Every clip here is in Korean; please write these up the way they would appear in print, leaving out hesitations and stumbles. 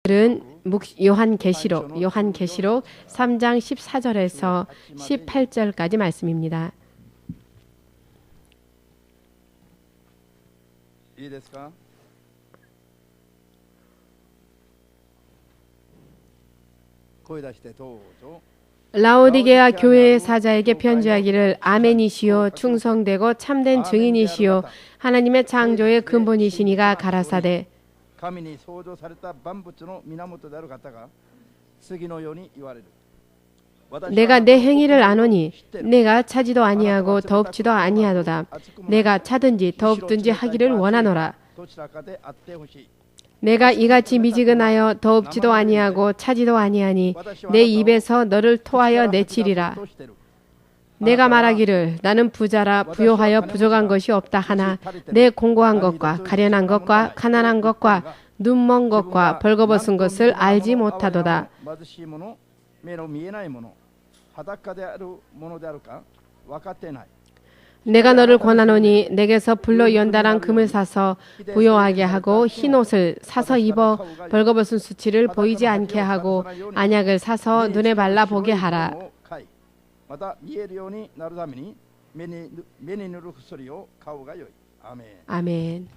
오늘은 요한계시록 3장 14절에서 18절까지 말씀입니다. いいですか? 라오디게아 교회의 사자에게 편지하기를 아멘이시요 충성되고 참된 증인이시요 하나님의 창조의 근본이시니가 가라사대 내가 내 행위를 아노니 내가 차지도 아니하고 더웁지도 아니하도다. 내가 차든지 더웁든지 하기를 원하노라. 내가 이같이 미지근하여 더웁지도 아니하고 차지도 아니하니 내 입에서 너를 토하여 내치리라. 내가 말하기를 나는 부자라 부요하여 부족한 것이 없다 하나 내 공고한 것과 가련한 것과 가난한 것과 눈먼 것과 벌거벗은 것을 알지 못하도다. 내가 너를 권하노니 내게서 불로 연달아 금을 사서 부요하게 하고 흰 옷을 사서 입어 벌거벗은 수치를 보이지 않게 하고 안약을 사서 눈에 발라 보게 하라. 아멘.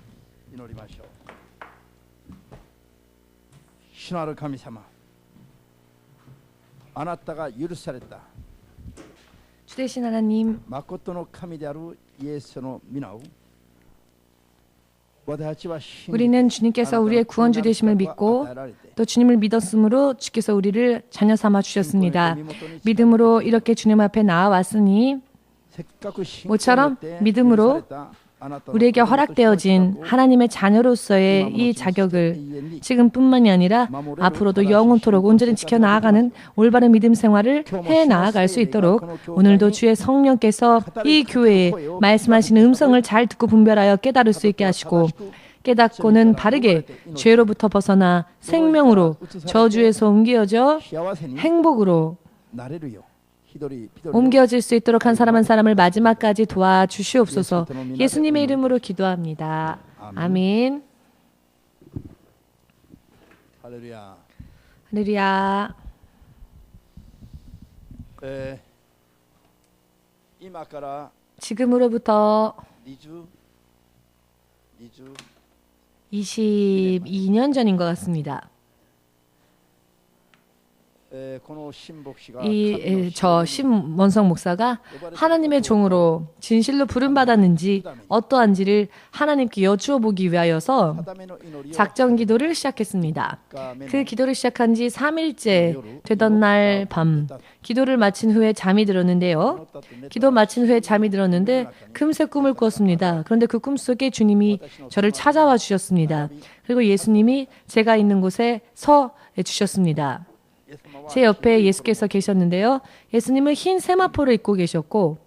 신하를 감히 삼아 아나타가 유르사랬다. 주되신 하나님, 우리는 주님께서 우리의 구원주 되심을 믿고 또 주님을 믿었으므로 주께서 우리를 자녀 삼아 주셨습니다. 믿음으로 이렇게 주님 앞에 나아왔으니 모처럼 믿음으로 우리에게 허락되어진 하나님의 자녀로서의 이 자격을 지금뿐만이 아니라 앞으로도 영원토록 온전히 지켜나가는 올바른 믿음 생활을 해나갈 수 있도록 오늘도 주의 성령께서 이 교회에 말씀하시는 음성을 잘 듣고 분별하여 깨달을 수 있게 하시고 깨닫고는 바르게 죄로부터 벗어나 생명으로 저주에서 옮겨져 행복으로 옮겨질 수 있도록 한 사람 한 사람을 마지막까지 도와주시옵소서. 예수님의 이름으로 기도합니다. 아멘. 할렐루야. 할렐루야. 지금으로부터 22년 전인 것 같습니다. 저 심원성 목사가 하나님의 종으로 진실로 부름받았는지 어떠한지를 하나님께 여쭈어 보기 위하여서 작전 기도를 시작했습니다. 그 기도를 시작한 지 3일째 되던 날 밤 기도를 마친 후에 잠이 들었는데요. 기도 마친 후에 잠이 들었는데 금세 꿈을 꿨습니다. 그런데 그 꿈속에 주님이 저를 찾아와 주셨습니다. 그리고 예수님이 제가 있는 곳에 서 주셨습니다. 제 옆에 예수께서 계셨는데요. 예수님은 흰 세마포를 입고 계셨고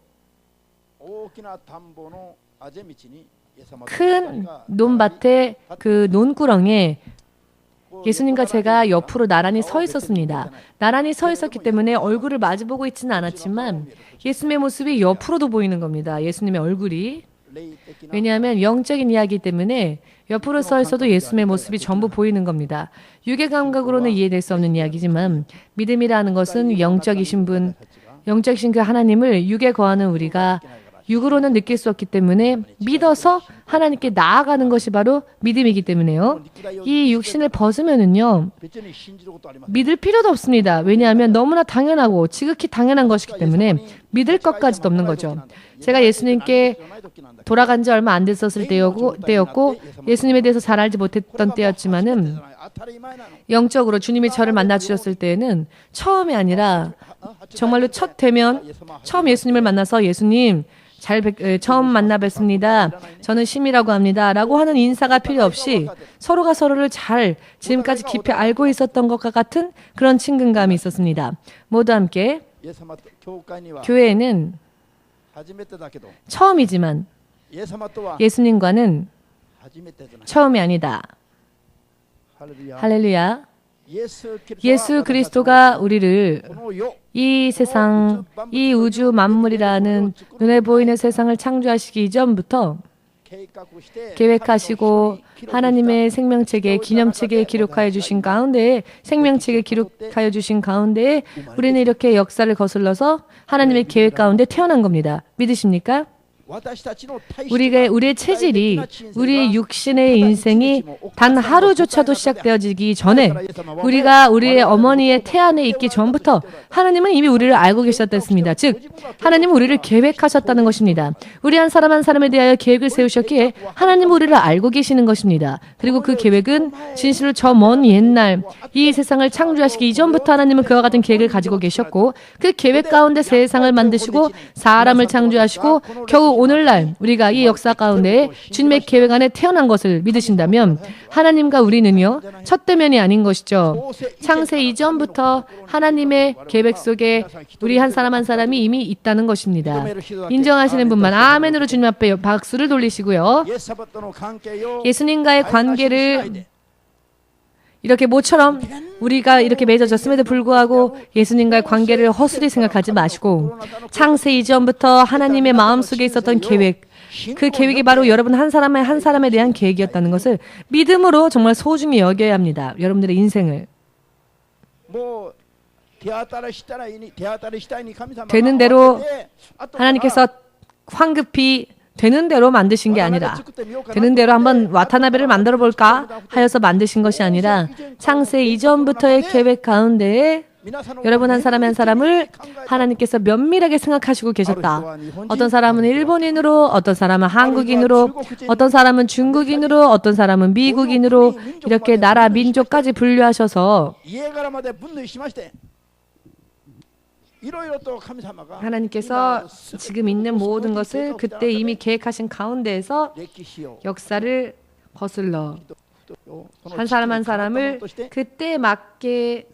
큰 논밭의 그 논구렁에 예수님과 제가 옆으로 나란히 서 있었습니다. 나란히 서 있었기 때문에 얼굴을 마주보고 있지는 않았지만 예수님의 모습이 옆으로도 보이는 겁니다. 예수님의 얼굴이. 왜냐하면 영적인 이야기 때문에 옆으로 서 있어도 예수님의 모습이 전부 보이는 겁니다. 육의 감각으로는 이해될 수 없는 이야기지만 믿음이라는 것은 영적이신 분, 영적이신 그 하나님을 육에 거하는 우리가 육으로는 느낄 수 없기 때문에 믿어서 하나님께 나아가는 것이 바로 믿음이기 때문에요. 이 육신을 벗으면은요, 믿을 필요도 없습니다. 왜냐하면 너무나 당연하고 지극히 당연한 것이기 때문에 믿을 것까지도 없는 거죠. 제가 예수님께 돌아간 지 얼마 안 됐었을 때였고 예수님에 대해서 잘 알지 못했던 때였지만은 영적으로 주님이 저를 만나 주셨을 때에는 처음이 아니라 정말로 첫 대면, 처음 예수님을 만나서 예수님 처음 만나 뵙습니다. 저는 심이라고 합니다. 라고 하는 인사가 필요 없이 서로가 서로를 잘 지금까지 깊이 알고 있었던 것과 같은 그런 친근감이 있었습니다. 모두 함께 교회에는 처음이지만 예수님과는 처음이 아니다. 할렐루야. 예수 그리스도가 우리를 이 세상, 이 우주 만물이라는 눈에 보이는 세상을 창조하시기 이전부터 계획하시고 하나님의 생명책에 기념책에 기록하여 주신 가운데 생명책에 기록하여 주신 가운데 우리는 이렇게 역사를 거슬러서 하나님의 계획 가운데 태어난 겁니다. 믿으십니까? 우리의 체질이 우리의 육신의 인생이 단 하루조차도 시작되어지기 전에 우리가 우리의 어머니의 태안에 있기 전부터 하나님은 이미 우리를 알고 계셨습니다. 즉 하나님은 우리를 계획하셨다는 것입니다. 우리 한 사람 한 사람에 대하여 계획을 세우셨기에 하나님은 우리를 알고 계시는 것입니다. 그리고 그 계획은 진실로 저 먼 옛날 이 세상을 창조하시기 이전부터 하나님은 그와 같은 계획을 가지고 계셨고 그 계획 가운데 세상을 만드시고 사람을 창조하시고 겨우 오늘날 우리가 이 역사 가운데 주님의 계획 안에 태어난 것을 믿으신다면 하나님과 우리는요 첫 대면이 아닌 것이죠. 창세 이전부터 하나님의 계획 속에 우리 한 사람 한 사람이 이미 있다는 것입니다. 인정하시는 분만 아멘으로 주님 앞에 박수를 돌리시고요. 예수님과의 관계를 이렇게 모처럼 우리가 이렇게 맺어졌음에도 불구하고 예수님과의 관계를 허술히 생각하지 마시고 창세 이전부터 하나님의 마음속에 있었던 계획, 그 계획이 바로 여러분 한 사람에 대한 계획이었다는 것을 믿음으로 정말 소중히 여겨야 합니다. 여러분들의 인생을. 되는 대로 하나님께서 황급히 되는 대로 만드신 게 아니라 되는 대로 한번 와타나베를 만들어 볼까 하여서 만드신 것이 아니라 창세 이전부터의 계획 가운데에 여러분 한 사람 한 사람을 하나님께서 면밀하게 생각하시고 계셨다. 어떤 사람은 일본인으로, 어떤 사람은 한국인으로, 어떤 사람은 중국인으로, 어떤 사람은 미국인으로 이렇게 나라 민족까지 분류하셔서 하나님께서 지금 있는 모든 것을 그때 이미 계획하신 가운데에서 역사를 거슬러 한 사람 한 사람을 그때에 맞게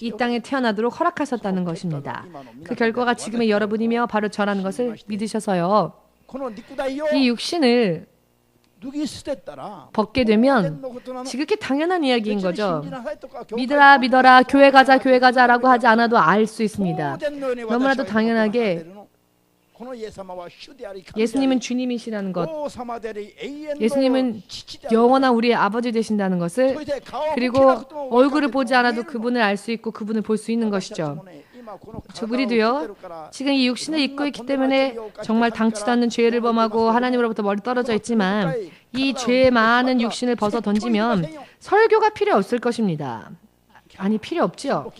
이 땅에 태어나도록 허락하셨다는 것입니다. 그 결과가 지금의 여러분이며 바로 저라는 것을 믿으셔서요. 이 육신을 벗게 되면 지극히 당연한 이야기인 거죠. 믿어라 믿어라 교회 가자라고 하지 않아도 알 수 있습니다. 너무나도 당연하게 예수님은 주님이시라는 것, 예수님은 영원한 우리의 아버지 되신다는 것을, 그리고 얼굴을 보지 않아도 그분을 알 수 있고 그분을 볼 수 있는 것이죠. 우리도요 지금 이 육신을 입고 있기 때문에 정말 당치도 않는 죄를 범하고 하나님으로부터 멀리 떨어져 있지만 이 죄 많은 육신을 벗어 던지면 설교가 필요 없을 것입니다. 아니 필요 없지요.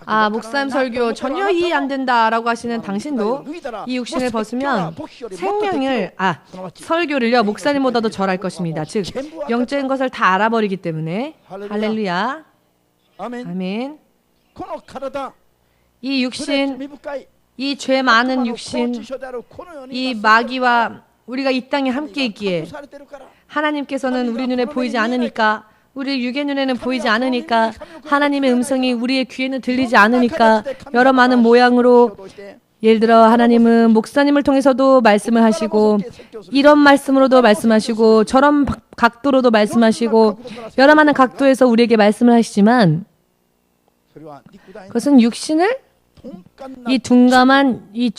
아 목사님 설교 전혀 이해 안 된다라고 하시는 당신도 이 육신을 벗으면 생명을 설교를요 목사님보다도 절할 것입니다. 즉 영적인 것을 다 알아버리기 때문에. 할렐루야. 아멘. 이 육신, 이 죄 많은 육신, 이 마귀와 우리가 이 땅에 함께 있기에 하나님께서는 우리 눈에 보이지 않으니까, 우리 육의 눈에는 보이지 않으니까, 하나님의 음성이 우리의 귀에는 들리지 않으니까 여러 많은 모양으로, 예를 들어 하나님은 목사님을 통해서도 말씀을 하시고 이런 말씀으로도 말씀하시고 저런 각도로도 말씀하시고 여러 많은 각도에서 우리에게 말씀을 하시지만 그것은 육신을, 이 둔감한 이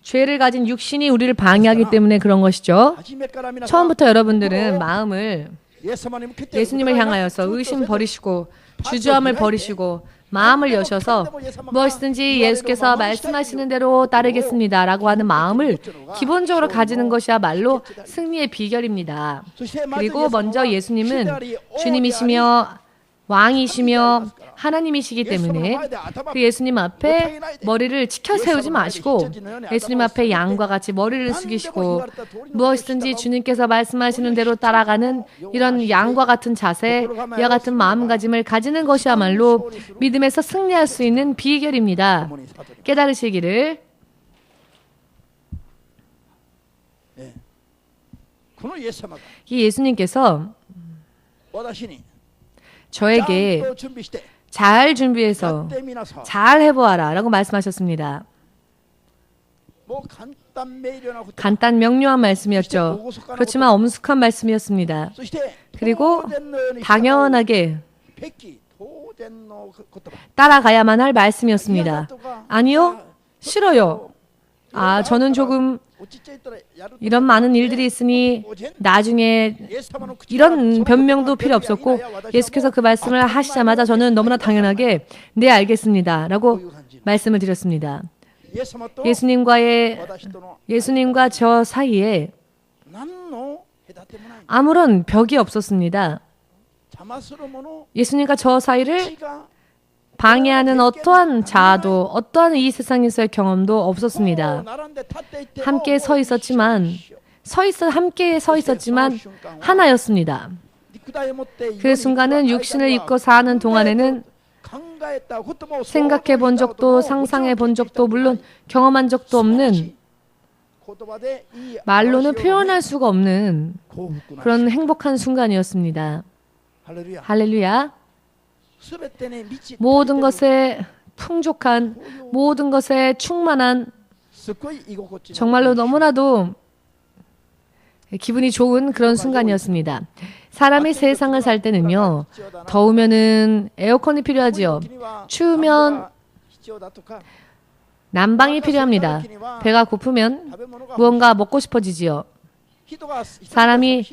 죄를 가진 육신이 우리를 방해하기 때문에 그런 것이죠. 처음부터 여러분들은 마음을 예수님을 향하여서 의심 버리시고 주저함을 버리시고 마음을 여셔서 무엇이든지 예수께서 말씀하시는 대로 따르겠습니다 라고 하는 마음을 기본적으로 가지는 것이야말로 승리의 비결입니다. 그리고 먼저 예수님은 주님이시며 왕이시며 하나님이시기 때문에 그 예수님 앞에 머리를 치켜 세우지 마시고 예수님 앞에 양과 같이 머리를 숙이시고 무엇이든지 주님께서 말씀하시는 대로 따라가는 이런 양과 같은 자세, 이와 같은 마음가짐을 가지는 것이야말로 믿음에서 승리할 수 있는 비결입니다. 깨달으시기를. 이 예수님께서 저에게 잘 준비해서 잘 해보아라 라고 말씀하셨습니다. 간단 명료한 말씀이었죠. 그렇지만 엄숙한 말씀이었습니다. 그리고 당연하게 따라가야만 할 말씀이었습니다. 아니요, 싫어요. 아, 저는 조금 이런 많은 일들이 있으니 나중에 이런 변명도 필요 없었고 예수께서 그 말씀을 하시자마자 저는 너무나 당연하게 네, 알겠습니다 라고 말씀을 드렸습니다. 예수님과 저 사이에 아무런 벽이 없었습니다. 예수님과 저 사이를 방해하는 어떠한 자아도 어떠한 이 세상에서의 경험도 없었습니다. 함께 서 있었지만 함께 서 있었지만 하나였습니다. 그 순간은 육신을 입고 사는 동안에는 생각해 본 적도 상상해 본 적도 물론 경험한 적도 없는 말로는 표현할 수가 없는 그런 행복한 순간이었습니다. 할렐루야. 모든 것에 풍족한 모든 것에 충만한 정말로 너무나도 기분이 좋은 그런 순간이었습니다. 사람이 세상을 살 때는요, 더우면은 에어컨이 필요하지요. 추우면 난방이 필요합니다. 배가 고프면 무언가 먹고 싶어지지요. 사람이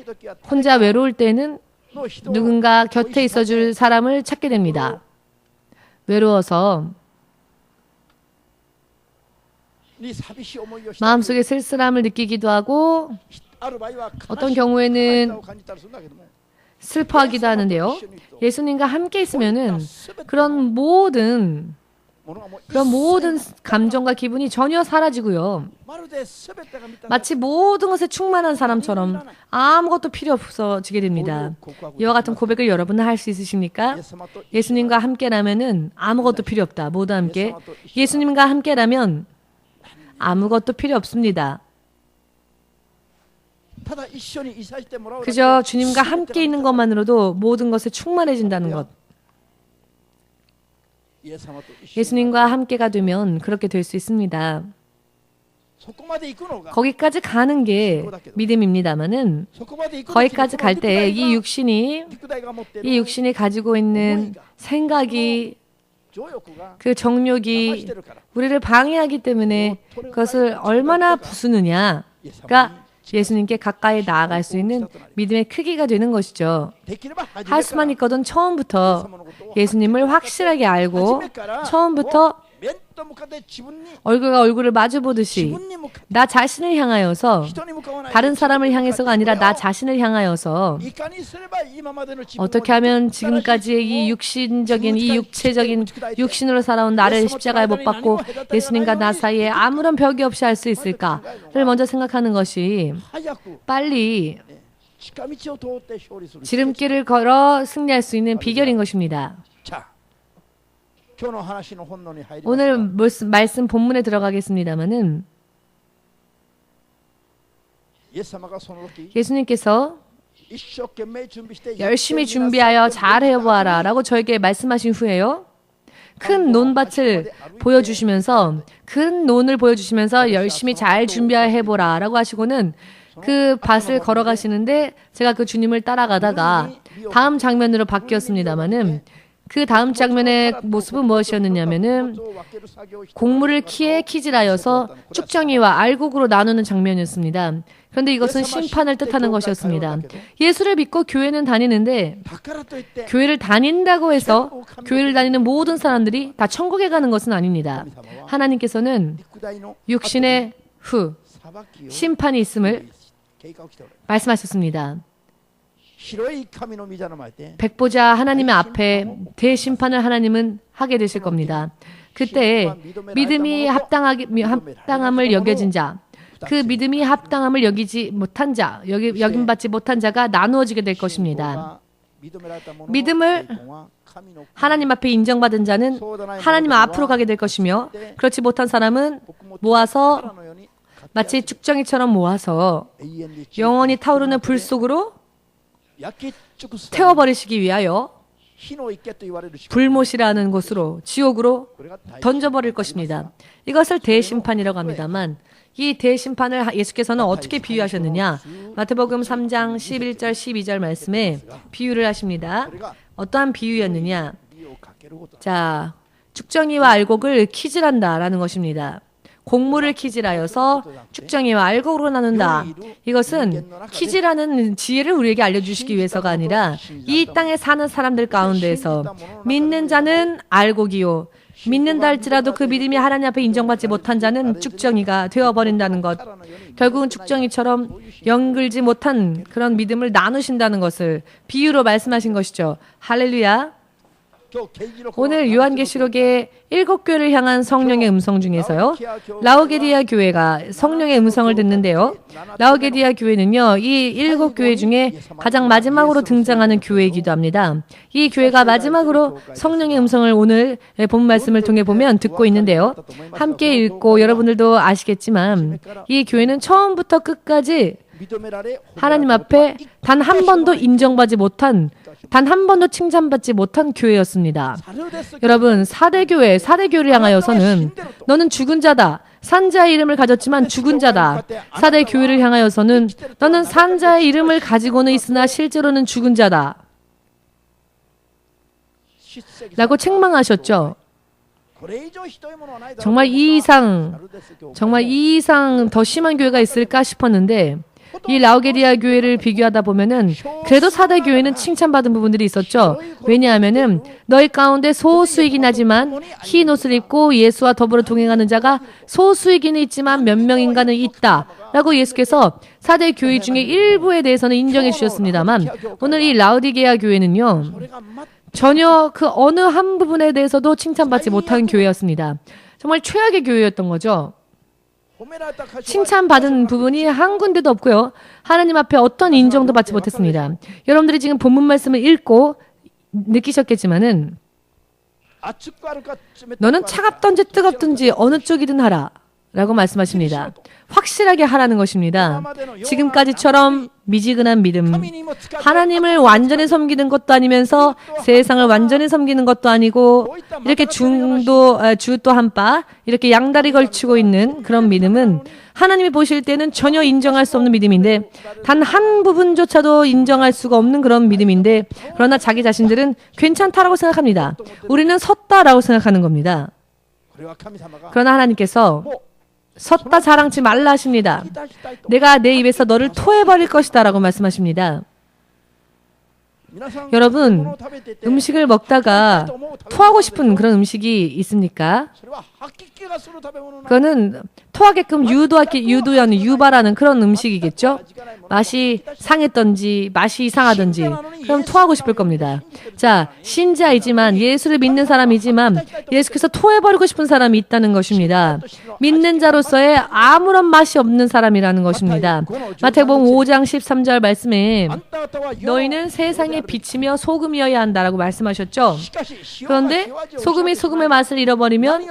혼자 외로울 때는 누군가 곁에 있어줄 사람을 찾게 됩니다. 외로워서 마음속에 쓸쓸함을 느끼기도 하고 어떤 경우에는 슬퍼하기도 하는데요. 예수님과 함께 있으면은 그런 모든 감정과 기분이 전혀 사라지고요. 마치 모든 것에 충만한 사람처럼 아무것도 필요 없어지게 됩니다. 이와 같은 고백을 여러분은 할 수 있으십니까? 예수님과 함께라면은 아무것도 필요 없다. 모두 함께. 예수님과 함께라면 아무것도 필요 없습니다. 그저 주님과 함께 있는 것만으로도 모든 것에 충만해진다는 것. 예수님과 함께가 되면 그렇게 될 수 있습니다. 거기까지 가는 게 믿음입니다마는 거기까지 갈 때 이 육신이 가지고 있는 생각이 그 정욕이 우리를 방해하기 때문에 그것을 얼마나 부수느냐가 예수님께 가까이 나아갈 수 있는 믿음의 크기가 되는 것이죠. 할 수만 있거든 처음부터 예수님을 확실하게 알고 처음부터 얼굴과 얼굴을 마주 보듯이 나 자신을 향하여서 다른 사람을 향해서가 아니라 나 자신을 향하여서 어떻게 하면 지금까지의 이 육신적인 이 육체적인 육신으로 살아온 나를 십자가에 못 박고 예수님과 나 사이에 아무런 벽이 없이 할 수 있을까를 먼저 생각하는 것이 빨리 지름길을 걸어 승리할 수 있는 비결인 것입니다. 오늘 말씀 본문에 들어가겠습니다마는 예수님께서 열심히 준비하여 잘 해보아라 라고 저에게 말씀하신 후에요. 큰 논밭을 보여주시면서 열심히 잘 준비해보라 라고 하시고는 그 밭을 걸어가시는데 제가 그 주님을 따라가다가 다음 장면으로 바뀌었습니다마는 그 다음 장면의 모습은 무엇이었느냐면은 곡물을 키에 키질하여서 쭉정이와 알곡으로 나누는 장면이었습니다. 그런데 이것은 심판을 뜻하는 것이었습니다. 예수를 믿고 교회는 다니는데 교회를 다닌다고 해서 교회를 다니는 모든 사람들이 다 천국에 가는 것은 아닙니다. 하나님께서는 육신의 후 심판이 있음을 말씀하셨습니다. 백보자 하나님의 앞에 대심판을 하나님은 하게 되실 겁니다. 그때 믿음이 합당함을 여겨진 자, 그 믿음이 합당함을 여기지 못한 자, 여김받지 못한 자가 나누어지게 될 것입니다. 믿음을 하나님 앞에 인정받은 자는 하나님 앞으로 가게 될 것이며 그렇지 못한 사람은 모아서 마치 쭉정이처럼 모아서 영원히 타오르는 불 속으로 태워버리시기 위하여 불못이라는 곳으로 지옥으로 던져버릴 것입니다. 이것을 대심판이라고 합니다만 이 대심판을 예수께서는 어떻게 비유하셨느냐? 마태복음 3장 11절 12절 말씀에 비유를 하십니다. 어떠한 비유였느냐? 자, 쭉정이와 알곡을 키질한다라는 것입니다. 곡물을 키질하여서 축정이와 알곡으로 나눈다. 이것은 키질하는 지혜를 우리에게 알려주시기 위해서가 아니라 이 땅에 사는 사람들 가운데에서 믿는 자는 알곡이요 믿는다 할지라도 그 믿음이 하나님 앞에 인정받지 못한 자는 축정이가 되어버린다는 것. 결국은 축정이처럼 연결지 못한 그런 믿음을 나누신다는 것을 비유로 말씀하신 것이죠. 할렐루야. 오늘 요한계시록의 7교회를 향한 성령의 음성 중에서요, 라오디게아 교회가 성령의 음성을 듣는데요. 라오디게아 교회는요, 이 7교회 중에 가장 마지막으로 등장하는 교회이기도 합니다. 이 교회가 마지막으로 성령의 음성을 오늘 본 말씀을 통해 보면 듣고 있는데요. 함께 읽고 여러분들도 아시겠지만 이 교회는 처음부터 끝까지 하나님 앞에 단 한 번도 인정받지 못한, 단 한 번도 칭찬받지 못한 교회였습니다. 여러분, 사대교회를 향하여서는 너는 죽은 자다. 산자의 이름을 가졌지만 죽은 자다. 사대교회를 향하여서는 너는 산자의 이름을 가지고는 있으나 실제로는 죽은 자다. 라고 책망하셨죠. 정말 이 이상 더 심한 교회가 있을까 싶었는데 이 라오디게아 교회를 비교하다 보면은 그래도 사대 교회는 칭찬받은 부분들이 있었죠. 왜냐하면은 너희 가운데 소수이긴 하지만 흰 옷을 입고 예수와 더불어 동행하는 자가 소수이긴 있지만 몇 명인가는 있다 라고 예수께서 사대 교회 중에 일부에 대해서는 인정해 주셨습니다만 오늘 이 라오디게아 교회는요 전혀 그 어느 한 부분에 대해서도 칭찬받지 못한 교회였습니다. 정말 최악의 교회였던 거죠. 칭찬받은 부분이 한 군데도 없고요. 하나님 앞에 어떤 인정도 받지 못했습니다. 여러분들이 지금 본문 말씀을 읽고 느끼셨겠지만은 너는 차갑든지 뜨겁든지 어느 쪽이든 하라 라고 말씀하십니다. 확실하게 하라는 것입니다. 지금까지처럼 미지근한 믿음, 하나님을 완전히 섬기는 것도 아니면서 세상을 완전히 섬기는 것도 아니고 이렇게 주또 한바 이렇게 양다리 걸치고 있는 그런 믿음은 하나님이 보실 때는 전혀 인정할 수 없는 믿음인데 단 한 부분조차도 인정할 수가 없는 그런 믿음인데 그러나 자기 자신들은 괜찮다라고 생각합니다. 우리는 섰다라고 생각하는 겁니다. 그러나 하나님께서 섰다 자랑치 말라 하십니다. 내가 내 입에서 너를 토해버릴 것이다 라고 말씀하십니다. 여러분, 음식을 먹다가 토하고 싶은 그런 음식이 있습니까? 그거는 토하게끔 유발하는 그런 음식이겠죠? 맛이 상했던지 맛이 이상하던지 그럼 토하고 싶을 겁니다. 자, 신자이지만 예수를 믿는 사람이지만 예수께서 토해버리고 싶은 사람이 있다는 것입니다. 믿는 자로서의 아무런 맛이 없는 사람이라는 것입니다. 마태복음 5장 13절 말씀에 너희는 세상의 빛이며 소금이어야 한다라고 말씀하셨죠. 그런데 소금이 소금의 맛을 잃어버리면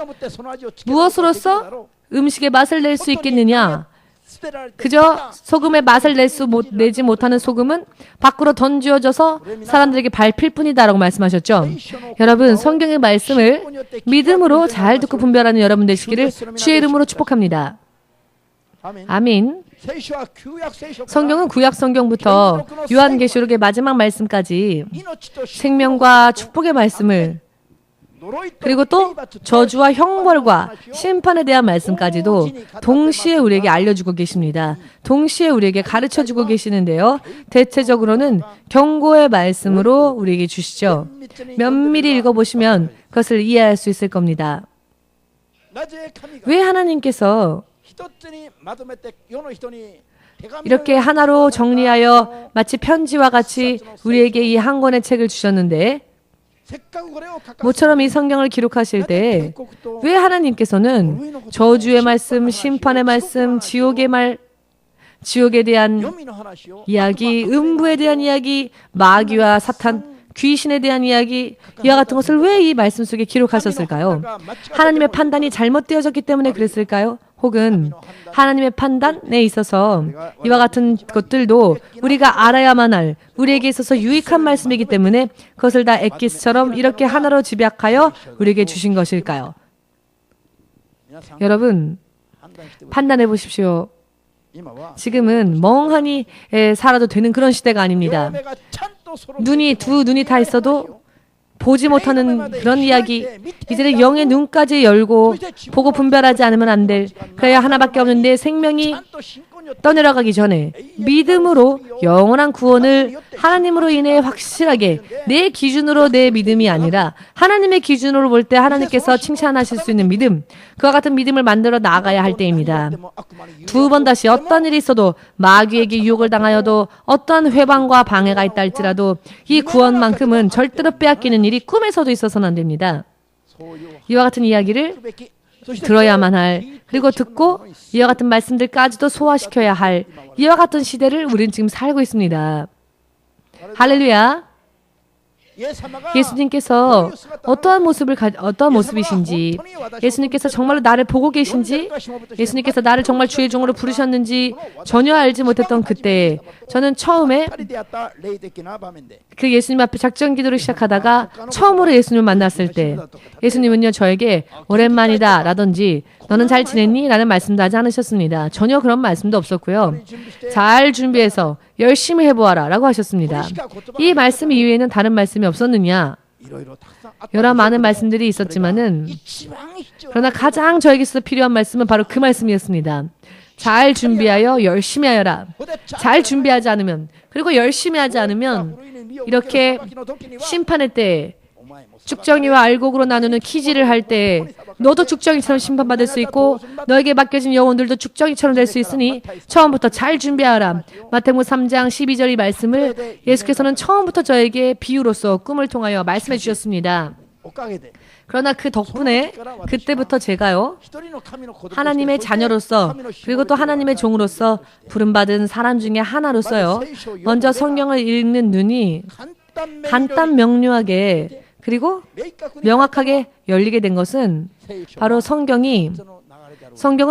무엇으로서 음식의 맛을 낼 수 있겠느냐? 그저 소금의 맛을 내지 못하는 소금은 밖으로 던지어져서 사람들에게 밟힐 뿐이다라고 말씀하셨죠. 여러분, 성경의 말씀을 믿음으로 잘 듣고 분별하는 여러분 되시기를 주의 이름으로 축복합니다. 아멘. 성경은 구약 성경부터 요한계시록의 마지막 말씀까지 생명과 축복의 말씀을 그리고 또 저주와 형벌과 심판에 대한 말씀까지도 동시에 우리에게 알려주고 계십니다. 동시에 우리에게 가르쳐주고 계시는데요. 대체적으로는 경고의 말씀으로 우리에게 주시죠. 면밀히 읽어보시면 그것을 이해할 수 있을 겁니다. 왜 하나님께서 이렇게 하나로 정리하여 마치 편지와 같이 우리에게 이 한 권의 책을 주셨는데 모처럼 이 성경을 기록하실 때 왜 하나님께서는 저주의 말씀, 심판의 말씀, 지옥에 대한 이야기, 음부에 대한 이야기, 마귀와 사탄, 귀신에 대한 이야기, 이와 같은 것을 왜 이 말씀 속에 기록하셨을까요? 하나님의 판단이 잘못되어졌기 때문에 그랬을까요? 혹은 하나님의 판단에 있어서 이와 같은 것들도 우리가 알아야만 할 우리에게 있어서 유익한 말씀이기 때문에 그것을 다 엑기스처럼 이렇게 하나로 집약하여 우리에게 주신 것일까요? 여러분, 판단해 보십시오. 지금은 멍하니 살아도 되는 그런 시대가 아닙니다. 두 눈이 다 있어도 보지 못하는 그런 이야기, 이제는 영의 눈까지 열고 보고 분별하지 않으면 안 될, 그래야 하나밖에 없는 내 생명이 떠내려가기 전에 믿음으로 영원한 구원을 하나님으로 인해 확실하게 내 기준으로 내 믿음이 아니라 하나님의 기준으로 볼 때 하나님께서 칭찬하실 수 있는 믿음, 그와 같은 믿음을 만들어 나아가야 할 때입니다. 두 번 다시 어떤 일이 있어도 마귀에게 유혹을 당하여도 어떠한 회방과 방해가 있다 할지라도 이 구원만큼은 절대로 빼앗기는 일이 꿈에서도 있어서는 안 됩니다. 이와 같은 이야기를 들어야만 할, 그리고 듣고 이와 같은 말씀들까지도 소화시켜야 할 이와 같은 시대를 우리는 지금 살고 있습니다. 할렐루야. 예수님께서 어떠한 모습이신지, 예수님께서 정말로 나를 보고 계신지, 예수님께서 나를 정말 주의 종으로 부르셨는지 전혀 알지 못했던 그때, 저는 처음에 그 예수님 앞에 작전 기도를 시작하다가 처음으로 예수님을 만났을 때, 예수님은요 저에게 오랜만이다 라든지 너는 잘 지냈니? 라는 말씀도 하지 않으셨습니다. 전혀 그런 말씀도 없었고요. 잘 준비해서 열심히 해보아라 라고 하셨습니다. 이 말씀 이외에는 다른 말씀이 없었느냐? 여러 많은 말씀들이 있었지만은, 그러나 가장 저에게 있어서 필요한 말씀은 바로 그 말씀이었습니다. 잘 준비하여 열심히 하여라. 잘 준비하지 않으면, 그리고 열심히 하지 않으면 이렇게 심판의 때에 죽정이와 알곡으로 나누는 키지를 할 때 너도 죽정이처럼 심판받을 수 있고 너에게 맡겨진 영혼들도 죽정이처럼 될 수 있으니 처음부터 잘 준비하라. 마태복음 3장 12절 이 말씀을 예수께서는 처음부터 저에게 비유로서 꿈을 통하여 말씀해 주셨습니다. 그러나 그 덕분에 그때부터 제가요 하나님의 자녀로서, 그리고 또 하나님의 종으로서 부름받은 사람 중에 하나로서요 먼저 성경을 읽는 눈이 간단 명료하게 그리고 명확하게 열리게 된 것은 바로 성경은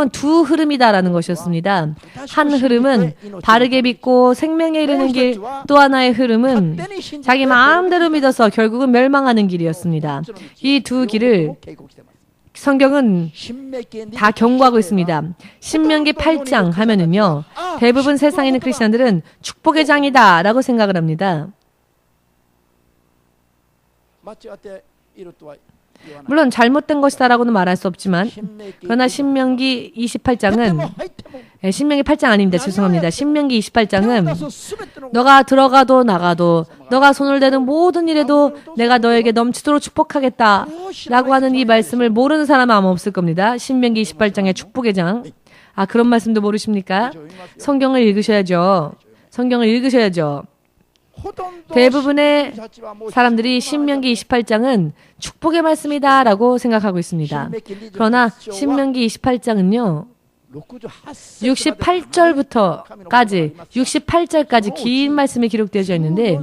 두 흐름이다라는 것이었습니다. 한 흐름은 바르게 믿고 생명에 이르는 길, 또 하나의 흐름은 자기 마음대로 믿어서 결국은 멸망하는 길이었습니다. 이 두 길을 성경은 다 경고하고 있습니다. 신명기 8장 하면은요 대부분 세상에 있는 크리스천들은 축복의 장이다 라고 생각을 합니다. 물론 잘못된 것이다라고는 말할 수 없지만, 그러나 신명기 28장은 신명기 8장 아닙니다. 죄송합니다. 신명기 28장은 너가 들어가도 나가도 너가 손을 대는 모든 일에도 내가 너에게 넘치도록 축복하겠다 라고 하는 이 말씀을 모르는 사람은 아마 없을 겁니다. 신명기 28장의 축복의 장. 아, 그런 말씀도 모르십니까? 성경을 읽으셔야죠. 성경을 읽으셔야죠. 대부분의 사람들이 신명기 28장은 축복의 말씀이다 라고 생각하고 있습니다. 그러나 신명기 28장은요 68절까지 긴 말씀이 기록되어져 있는데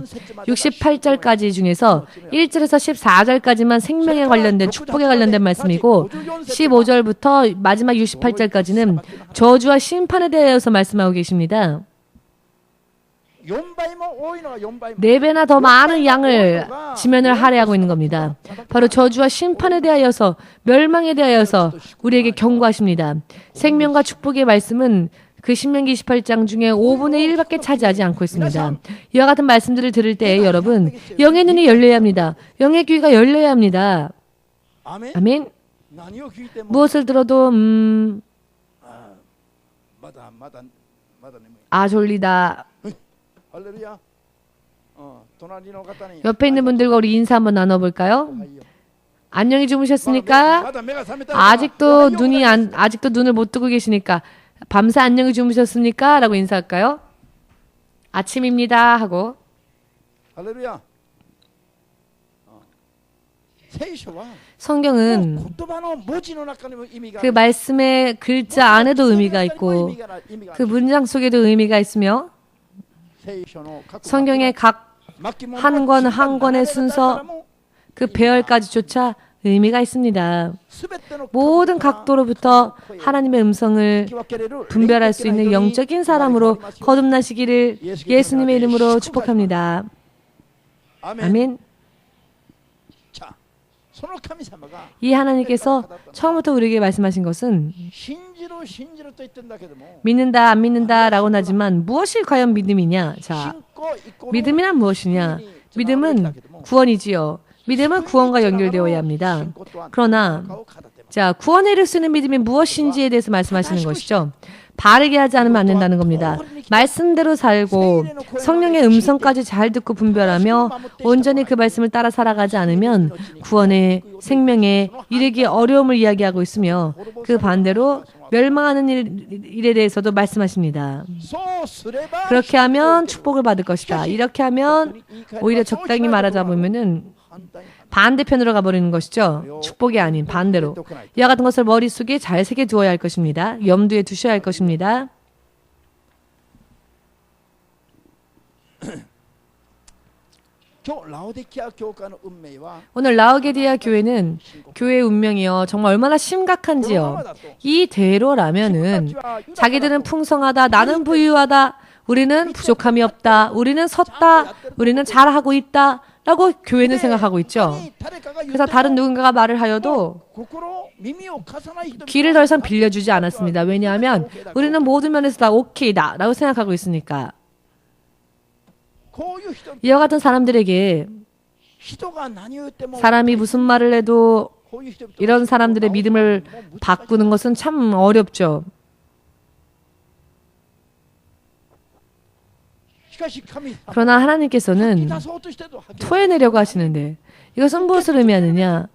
68절까지 중에서 1절에서 14절까지만 생명에 관련된 축복에 관련된 말씀이고 15절부터 마지막 68절까지는 저주와 심판에 대해서 말씀하고 계십니다. 4배나 더 많은 양을 지면을 할애하고 있는 겁니다. 바로 저주와 심판에 대하여서, 멸망에 대하여서 우리에게 경고하십니다. 생명과 축복의 말씀은 그 신명기 28장 중에 5분의 1밖에 차지하지 않고 있습니다. 이와 같은 말씀들을 들을 때 여러분, 영의 눈이 열려야 합니다. 영의 귀가 열려야 합니다. 아멘. 무엇을 들어도 졸리다. 옆에 있는 분들과 우리 인사 한번 나눠볼까요? 안녕히 주무셨습니까? 아직도 눈을 못 뜨고 계시니까 밤새 안녕히 주무셨습니까? 라고 인사할까요? 아침입니다 하고. 성경은 그 말씀의 글자 안에도 의미가 있고 그 문장 속에도 의미가 있으며 성경의 각 한 권 한 권의 순서, 그 배열까지조차 의미가 있습니다. 모든 각도로부터 하나님의 음성을 분별할 수 있는 영적인 사람으로 거듭나시기를 예수님의 이름으로 축복합니다. 아멘. 이 하나님께서 처음부터 우리에게 말씀하신 것은 믿는다 안 믿는다 라고는 하지만 무엇이 과연 믿음이냐? 자, 믿음이란 무엇이냐? 믿음은 구원이지요. 믿음은 구원과 연결되어야 합니다. 그러나 자, 구원에 이를 수 있는 믿음이 무엇인지에 대해서 말씀하시는 것이죠. 바르게 하지 않으면 안 된다는 겁니다. 말씀대로 살고 성령의 음성까지 잘 듣고 분별하며 온전히 그 말씀을 따라 살아가지 않으면 구원의 생명에 이르기 어려움을 이야기하고 있으며 그 반대로 멸망하는 일에 대해서도 말씀하십니다. 그렇게 하면 축복을 받을 것이다. 이렇게 하면 오히려 적당히 말하자 보면은 반대편으로 가버리는 것이죠. 축복이 아닌 반대로. 이와 같은 것을 머릿속에 잘 새겨두어야 할 것입니다. 염두에 두셔야 할 것입니다. 오늘 라오디게아 교회는 교회의 운명이요 정말 얼마나 심각한지요. 이대로라면은 자기들은 풍성하다, 나는 부유하다, 우리는 부족함이 없다, 우리는 섰다, 우리는 잘하고 있다 라고 교회는 생각하고 있죠. 그래서 다른 누군가가 말을 하여도 귀를 더 이상 빌려주지 않았습니다. 왜냐하면 우리는 모든 면에서 다 오케이다 라고 생각하고 있으니까. 이와 같은 사람들에게 사람이 무슨 말을 해도 이런 사람들의 믿음을 바꾸는 것은 참 어렵죠. 그러나 하나님께서는 토해내려고 하시는데 이것은 무엇을 의미하느냐?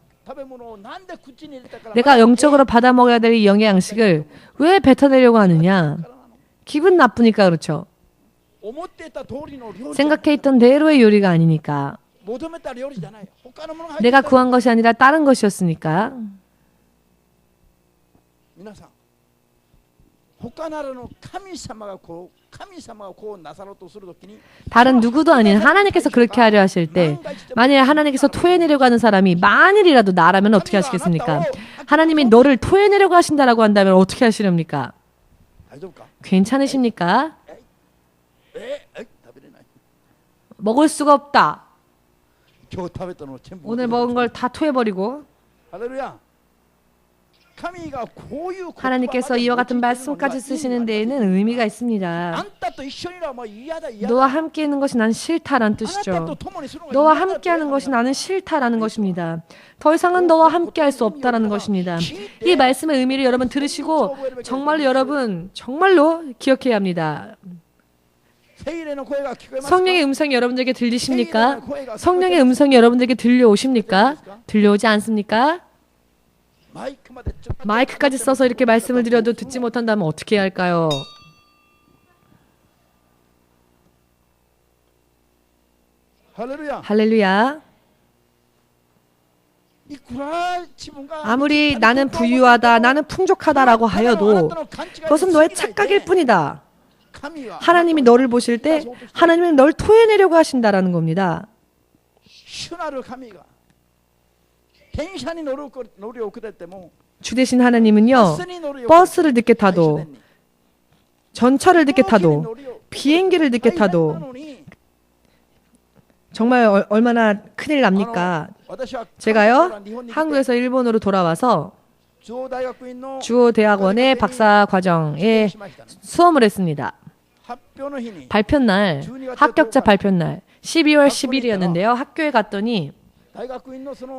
내가 영적으로 받아 먹어야 될 이 영의 양식을 왜 뱉어내려고 하느냐? 기분 나쁘니까 그렇죠. 생각해 있던 대로의 요리가 아니니까. 내가 구한 것이 아니라 다른 것이었으니까. 다른 누구도 아닌 하나님께서 그렇게 하려 하실 때 만약에 하나님께서 토해내려고 하는 사람이 만일이라도 나라면 어떻게 하시겠습니까? 하나님이 너를 토해내려고 하신다라고 한다면 어떻게 하시렵니까? 괜찮으십니까? 먹을 수가 없다. 오늘 먹은 걸 다 토해버리고. 하나님께서 이와 같은 말씀까지 쓰시는 데에는 의미가 있습니다. 너와 함께 있는 것이 난 싫다라는 뜻이죠. 너와 함께 하는 것이 나는 싫다라는 것입니다. 더 이상은 너와 함께 할 수 없다라는 것입니다. 이 말씀의 의미를 여러분 들으시고 정말로 여러분 정말로 기억해야 합니다. 성령의 음성이 여러분들에게 들리십니까? 성령의 음성이 여러분들에게 들려오십니까? 들려오지 않습니까? 마이크까지 써서 이렇게 말씀을 드려도 듣지 못한다면 어떻게 해야 할까요? 할렐루야. 아무리 나는 부유하다, 나는 풍족하다라고 하여도 그것은 너의 착각일 뿐이다. 하나님이 너를 보실 때 하나님은 널 토해내려고 하신다라는 겁니다. 주 대신 하나님은요 버스를 늦게 타도 전철을 늦게 타도 비행기를 늦게 타도 정말 얼마나 큰일 납니까? 제가요 한국에서 일본으로 돌아와서 주오 대학원의 박사 과정에 수험을 했습니다. 발표날, 합격자 발표날 12월 10일이었는데요. 학교에 갔더니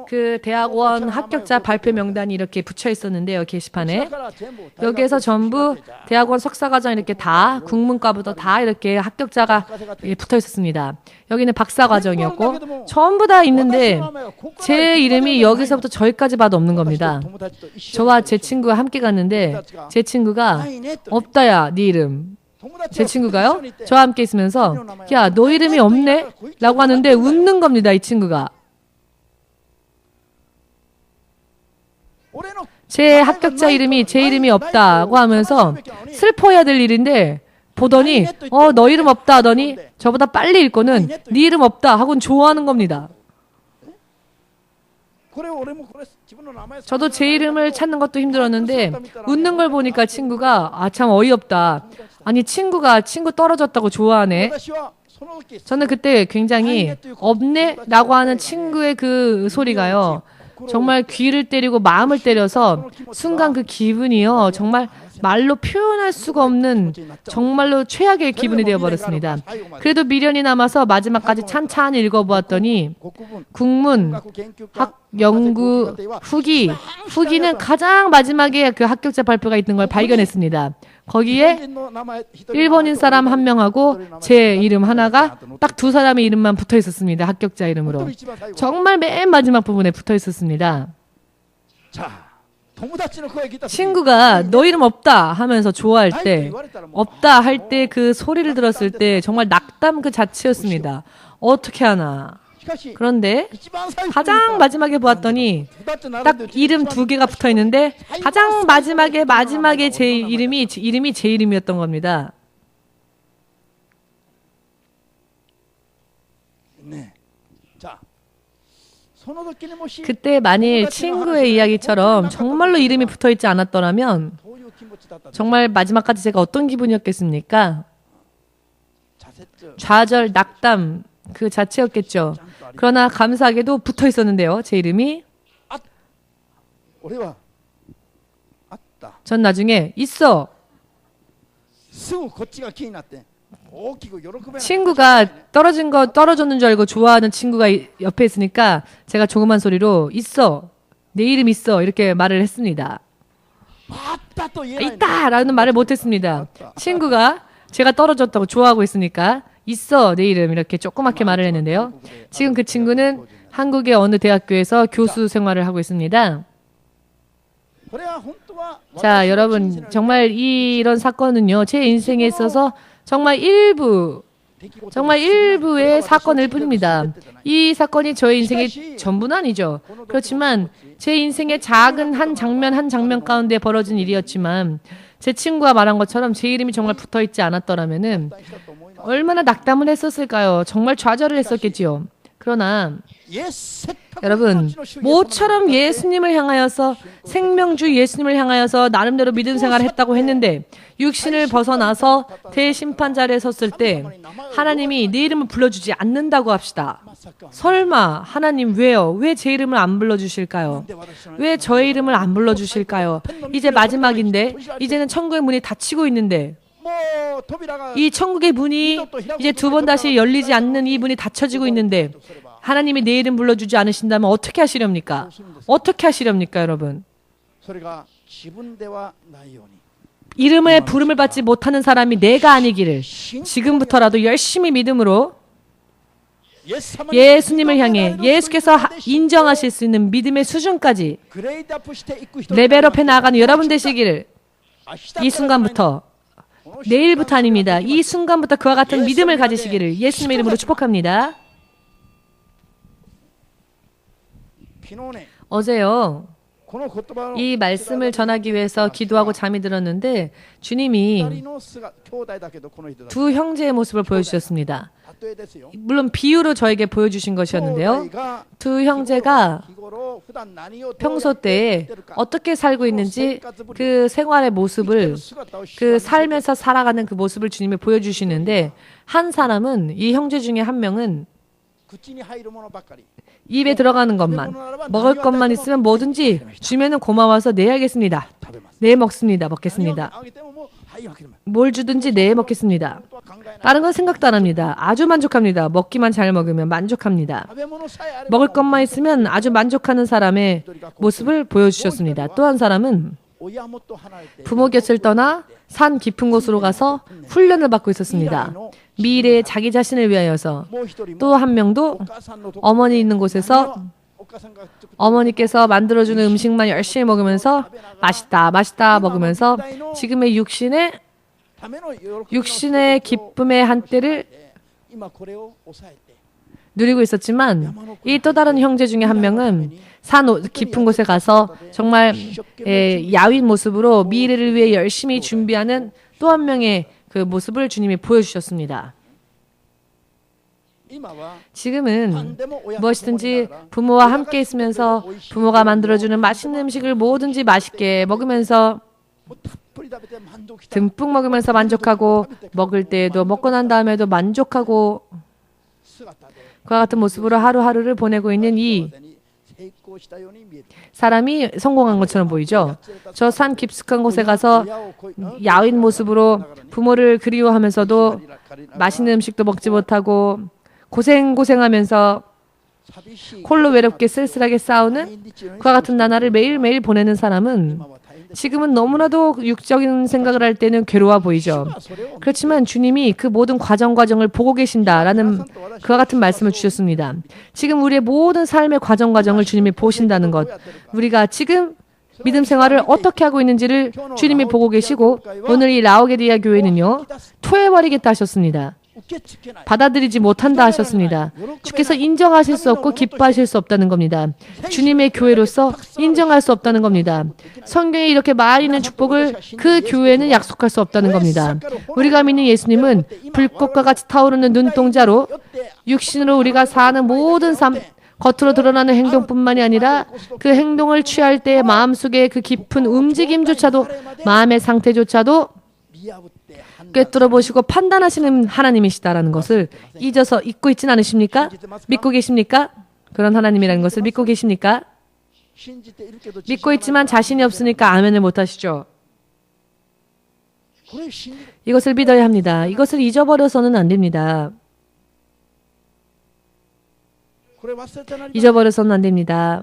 그 대학원 합격자 발표 명단이 이렇게 붙여 있었는데요. 게시판에. 여기에서 전부 대학원 석사과정 이렇게 다 국문과부터 다 이렇게 합격자가 붙어 있었습니다. 여기는 박사과정이었고 전부 다 있는데 제 이름이 여기서부터 저기까지 봐도 없는 겁니다. 저와 제 친구가 함께 갔는데 제 친구가 없다야 네 이름. 제 친구가요? 저와 함께 있으면서 야, 너 이름이 없네? 라고 하는데 웃는 겁니다. 이 친구가. 제 합격자 이름이 제 이름이 없다고 하면서 슬퍼해야 될 일인데 보더니 너 이름 없다 하더니 저보다 빨리 읽고는 네 이름 없다 하고는 좋아하는 겁니다. 저도 제 이름을 찾는 것도 힘들었는데 웃는 걸 보니까 친구가 참 어이없다. 아니 친구 떨어졌다고 좋아하네. 저는 그때 굉장히 없네 라고 하는 친구의 그 소리가요. 정말 귀를 때리고 마음을 때려서 순간 그 기분이요. 정말 말로 표현할 수가 없는 정말로 최악의 기분이 되어버렸습니다. 그래도 미련이 남아서 마지막까지 찬찬히 읽어보았더니 국문, 연구, 후기는 가장 마지막에 그 합격자 발표가 있는 걸 발견했습니다. 거기에 일본인 사람 한 명하고 제 이름 하나가 딱 두 사람의 이름만 붙어 있었습니다. 합격자 이름으로. 정말 맨 마지막 부분에 붙어 있었습니다. 친구가 너 이름 없다 하면서 좋아할 때, 없다 할 때 그 소리를 들었을 때 정말 낙담 그 자체였습니다. 어떻게 하나. 그런데 가장 마지막에 보았더니 딱 이름 두 개가 붙어 있는데 가장 마지막에 제 이름이 제 이름이었던 겁니다. 그때 만일 친구의 이야기처럼 정말로 이름이 붙어 있지 않았더라면 정말 마지막까지 제가 어떤 기분이었겠습니까? 좌절, 낙담 그 자체였겠죠. 그러나 감사하게도 붙어 있었는데요. 제 이름이. 전 나중에 있어. 친구가 떨어졌는 줄 알고 좋아하는 친구가 옆에 있으니까 제가 조그만 소리로 있어. 내 이름 있어. 이렇게 말을 했습니다. 있다! 라는 말을 못했습니다. 친구가 제가 떨어졌다고 좋아하고 있으니까 있어. 내 이름 이렇게 조그맣게 말을 했는데요. 지금 그 친구는 한국의 어느 대학교에서 교수 생활을 하고 있습니다. 자, 여러분 정말 이런 사건은요. 제 인생에 있어서 정말 일부의 사건일 뿐입니다. 이 사건이 저의 인생의 전부는 아니죠. 그렇지만 제 인생의 작은 한 장면 가운데 벌어진 일이었지만 제 친구가 말한 것처럼 제 이름이 정말 붙어있지 않았더라면은 얼마나 낙담을 했었을까요? 정말 좌절을 했었겠지요. 그러나 여러분 모처럼 예수님을 향하여서 생명주 예수님을 향하여서 나름대로 믿음 생활을 했다고 했는데 육신을 벗어나서 대심판 자리에 섰을 때 하나님이 내 이름을 불러주지 않는다고 합시다. 설마 하나님 왜요? 왜 제 이름을 안 불러주실까요? 왜 저의 이름을 안 불러주실까요? 이제 마지막인데 이제는 천국의 문이 닫히고 있는데 이 천국의 문이 이제 두 번 다시 열리지 않는 이 문이 닫혀지고 있는데 하나님이 내 이름 불러주지 않으신다면 어떻게 하시렵니까? 어떻게 하시렵니까, 여러분? 이름을 부름을 받지 못하는 사람이 내가 아니기를 지금부터라도 열심히 믿음으로 예수님을 향해 예수께서 인정하실 수 있는 믿음의 수준까지 레벨업해 나아가는 여러분 되시기를 이 순간부터 내일부터 아닙니다. 이 순간부터 그와 같은 믿음을 가지시기를 예수님의 이름으로 축복합니다. 어제요. 이 말씀을 전하기 위해서 기도하고 잠이 들었는데 주님이 두 형제의 모습을 보여주셨습니다. 물론 비유로 저에게 보여주신 것이었는데요. 두 형제가 평소 때에 어떻게 살고 있는지 그 생활의 모습을 그 삶에서 살아가는 그 모습을 주님이 보여주시는데 한 사람은 이 형제 중에 한 명은 입에 들어가는 것만 먹을 것만 있으면 뭐든지 주면은 고마워서 네 알겠습니다. 네 먹겠습니다. 뭘 주든지 네 먹겠습니다. 다른 건 생각도 안 합니다. 아주 만족합니다. 먹기만 잘 먹으면 만족합니다. 먹을 것만 있으면 아주 만족하는 사람의 모습을 보여주셨습니다. 또 한 사람은 부모 곁을 떠나 산 깊은 곳으로 가서 훈련을 받고 있었습니다. 미래의 자기 자신을 위하여서. 또 한 명도 어머니 있는 곳에서 어머니께서 만들어주는 음식만 열심히 먹으면서 맛있다 먹으면서 지금의 육신의 기쁨의 한때를 누리고 있었지만 이 또 다른 형제 중에 한 명은 산 깊은 곳에 가서 정말 야윈 모습으로 미래를 위해 열심히 준비하는 또 한 명의 그 모습을 주님이 보여주셨습니다. 지금은 무엇이든지 부모와 함께 있으면서 부모가 만들어주는 맛있는 음식을 뭐든지 맛있게 먹으면서 듬뿍 먹으면서 만족하고 먹을 때에도 먹고 난 다음에도 만족하고 그와 같은 모습으로 하루하루를 보내고 있는 이 사람이 성공한 것처럼 보이죠. 저 산 깊숙한 곳에 가서 야윈 모습으로 부모를 그리워하면서도 맛있는 음식도 먹지 못하고 고생하면서 홀로 외롭게 쓸쓸하게 싸우는 그와 같은 나날을 매일매일 보내는 사람은 지금은 너무나도 육적인 생각을 할 때는 괴로워 보이죠. 그렇지만 주님이 그 모든 과정을 보고 계신다라는 그와 같은 말씀을 주셨습니다. 지금 우리의 모든 삶의 과정을 주님이 보신다는 것, 우리가 지금 믿음 생활을 어떻게 하고 있는지를 주님이 보고 계시고 오늘 이 라오게디아 교회는요, 토해버리겠다 하셨습니다. 받아들이지 못한다 하셨습니다. 주께서 인정하실 수 없고 기뻐하실 수 없다는 겁니다. 주님의 교회로서 인정할 수 없다는 겁니다. 성경에 이렇게 말 있는 축복을 그 교회는 약속할 수 없다는 겁니다. 우리가 믿는 예수님은 불꽃과 같이 타오르는 눈동자로 육신으로 우리가 사는 모든 삶, 겉으로 드러나는 행동뿐만이 아니라 그 행동을 취할 때의 마음속의 그 깊은 움직임조차도, 마음의 상태조차도 꿰뚫어 보시고 판단하시는 하나님이시다라는 것을 잊고 있진 않으십니까? 믿고 계십니까? 그런 하나님이라는 것을 믿고 계십니까? 믿고 있지만 자신이 없으니까 아멘을 못하시죠. 이것을 믿어야 합니다. 이것을 잊어버려서는 안 됩니다. 잊어버려서는 안 됩니다.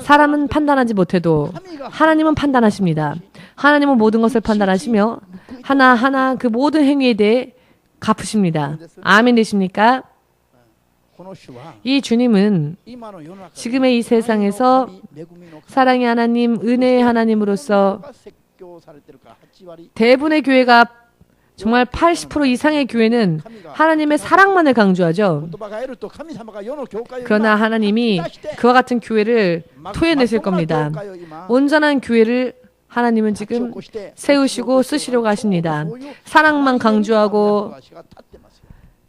사람은 판단하지 못해도 하나님은 판단하십니다. 하나님은 모든 것을 판단하시며 하나하나 그 모든 행위에 대해 갚으십니다. 아멘 되십니까? 이 주님은 지금의 이 세상에서 사랑의 하나님, 은혜의 하나님으로서 대부분의 교회가 정말 80% 이상의 교회는 하나님의 사랑만을 강조하죠. 그러나 하나님이 그와 같은 교회를 토해내실 겁니다. 온전한 교회를 하나님은 지금 세우시고 쓰시려고 하십니다. 사랑만 강조하고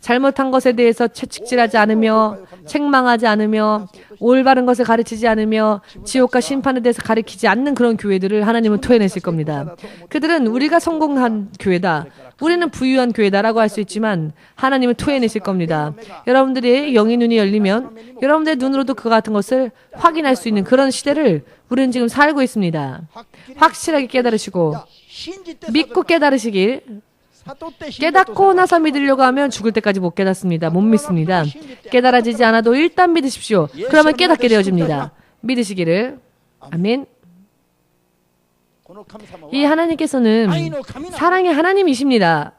잘못한 것에 대해서 채찍질하지 않으며 책망하지 않으며 올바른 것을 가르치지 않으며 지옥과 심판에 대해서 가르치지 않는 그런 교회들을 하나님은 토해내실 겁니다. 그들은 우리가 성공한 교회다, 우리는 부유한 교회다라고 할 수 있지만 하나님은 토해내실 겁니다. 여러분들의 영의 눈이 열리면 여러분들의 눈으로도 그와 같은 것을 확인할 수 있는 그런 시대를 우리는 지금 살고 있습니다. 확실하게 깨달으시고 믿고 깨달으시길. 깨닫고 나서 믿으려고 하면 죽을 때까지 못 깨닫습니다. 못 믿습니다. 깨달아지지 않아도 일단 믿으십시오. 그러면 깨닫게 되어집니다. 믿으시기를. 아멘. 이 하나님께서는 사랑의 하나님이십니다.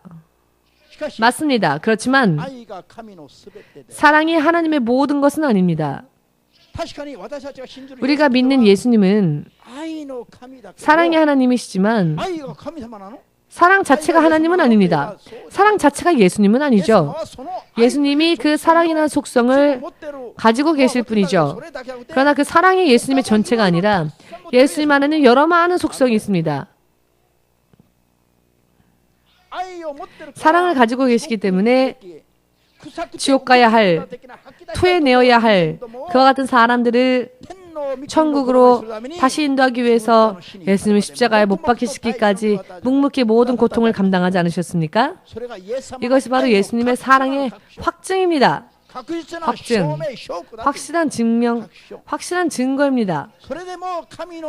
맞습니다. 그렇지만 사랑이 하나님의 모든 것은 아닙니다. 우리가 믿는 예수님은 사랑의 하나님이시지만 사랑 자체가 하나님은 아닙니다. 사랑 자체가 예수님은 아니죠. 예수님이 그 사랑이라는 속성을 가지고 계실 뿐이죠. 그러나 그 사랑이 예수님의 전체가 아니라 예수님 안에는 여러 많은 속성이 있습니다. 사랑을 가지고 계시기 때문에 지옥 가야 할, 토해내어야 할 그와 같은 사람들을 천국으로 다시 인도하기 위해서 예수님을 십자가에 못 박히시기까지 묵묵히 모든 고통을 감당하지 않으셨습니까? 이것이 바로 예수님의 사랑의 확증입니다. 확증, 확실한 증명, 확실한 증거입니다.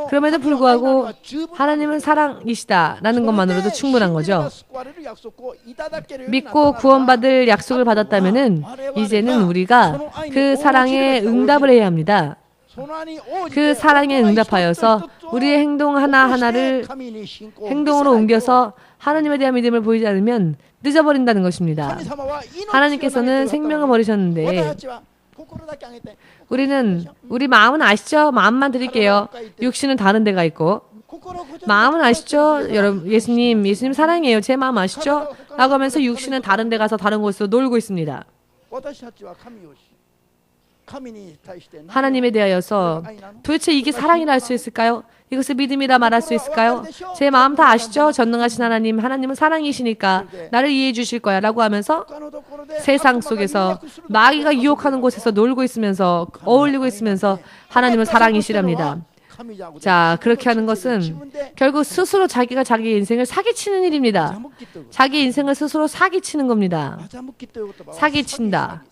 그럼에도 불구하고 하나님은 사랑이시다라는 것만으로도 충분한 거죠. 믿고 구원받을 약속을 받았다면은 이제는 우리가 그 사랑에 응답을 해야 합니다. 그 사랑에 응답하여서 우리의 행동 하나하나를 행동으로 옮겨서 하나님에 대한 믿음을 보이지 않으면 늦어버린다는 것입니다. 하나님께서는 생명을 버리셨는데 우리 마음은 아시죠? 마음만 드릴게요. 육신은 다른 데가 있고 마음은 아시죠? 여러분, 예수님 사랑해요. 제 마음 아시죠? 라고 하면서 육신은 다른 데 가서 다른 곳으로 놀고 있습니다. 하나님에 대하여서 도대체 이게 사랑이라 할 수 있을까요? 이것을 믿음이라 말할 수 있을까요? 제 마음 다 아시죠? 전능하신 하나님은 사랑이시니까 나를 이해해 주실 거야 라고 하면서 세상 속에서 마귀가 유혹하는 곳에서 놀고 있으면서 어울리고 있으면서 하나님은 사랑이시랍니다. 자, 그렇게 하는 것은 결국 스스로 자기가 자기 인생을 사기치는 일입니다. 자기 인생을 스스로 사기치는 겁니다. 사기친다.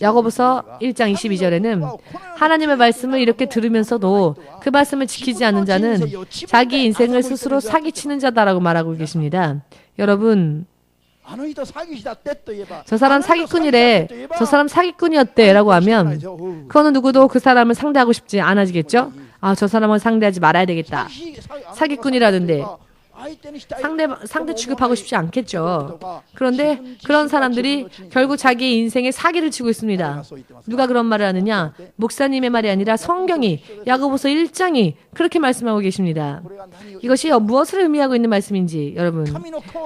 야고보서 1장 22절에는 하나님의 말씀을 이렇게 들으면서도 그 말씀을 지키지 않는 자는 자기 인생을 스스로 사기치는 자다라고 말하고 계십니다. 여러분, 저 사람 사기꾼이래, 저 사람 사기꾼이었대 라고 하면 그거는 누구도 그 사람을 상대하고 싶지 않아지겠죠? 아, 저 사람은 상대하지 말아야 되겠다. 사기꾼이라던데 상대 취급하고 싶지 않겠죠. 그런데 그런 사람들이 결국 자기의 인생에 사기를 치고 있습니다. 누가 그런 말을 하느냐? 목사님의 말이 아니라 성경이, 야고보서 1장이 그렇게 말씀하고 계십니다. 이것이 무엇을 의미하고 있는 말씀인지 여러분,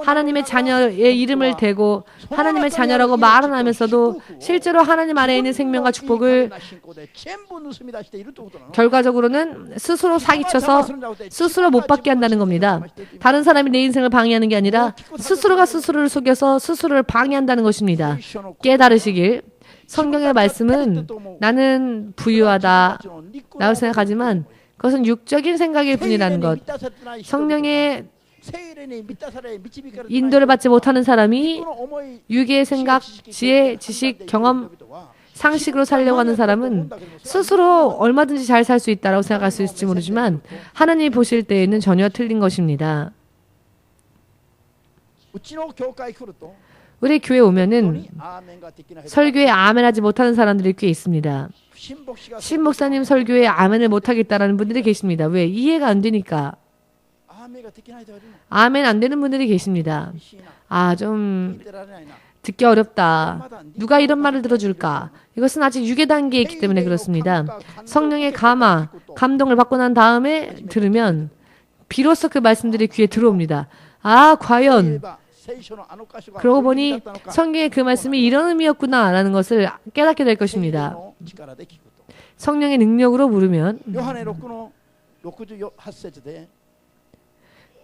하나님의 자녀의 이름을 대고 하나님의 자녀라고 말은 하면서도 실제로 하나님 안에 있는 생명과 축복을 결과적으로는 스스로 사기쳐서 스스로 못 받게 한다는 겁니다. 다른 사람이 내 인생을 방해하는 게 아니라 스스로가 스스로를 속여서 스스로를 방해한다는 것입니다. 깨달으시길. 성경의 말씀은 나는 부유하다 라고 생각하지만 그것은 육적인 생각일 뿐이라는 것. 성령의 인도를 받지 못하는 사람이 육의 생각, 지혜, 지식, 경험, 상식으로 살려고 하는 사람은 스스로 얼마든지 잘 살 수 있다고 생각할 수 있을지 모르지만 하나님이 보실 때에는 전혀 틀린 것입니다. 우리 교회 오면은 설교에 아멘하지 못하는 사람들이 꽤 있습니다. 신 목사님 설교에 아멘을 못하겠다라는 분들이 계십니다. 왜? 이해가 안 되니까. 아멘 안 되는 분들이 계십니다. 아, 좀 듣기 어렵다. 누가 이런 말을 들어줄까? 이것은 아직 유괴 단계에 있기 때문에 그렇습니다. 성령의 감화, 감동을 받고 난 다음에 들으면 비로소 그 말씀들이 귀에 들어옵니다. 아, 과연 그러고 보니 성경의 그 말씀이 이런 의미였구나 라는 것을 깨닫게 될 것입니다. 성령의 능력으로 물으면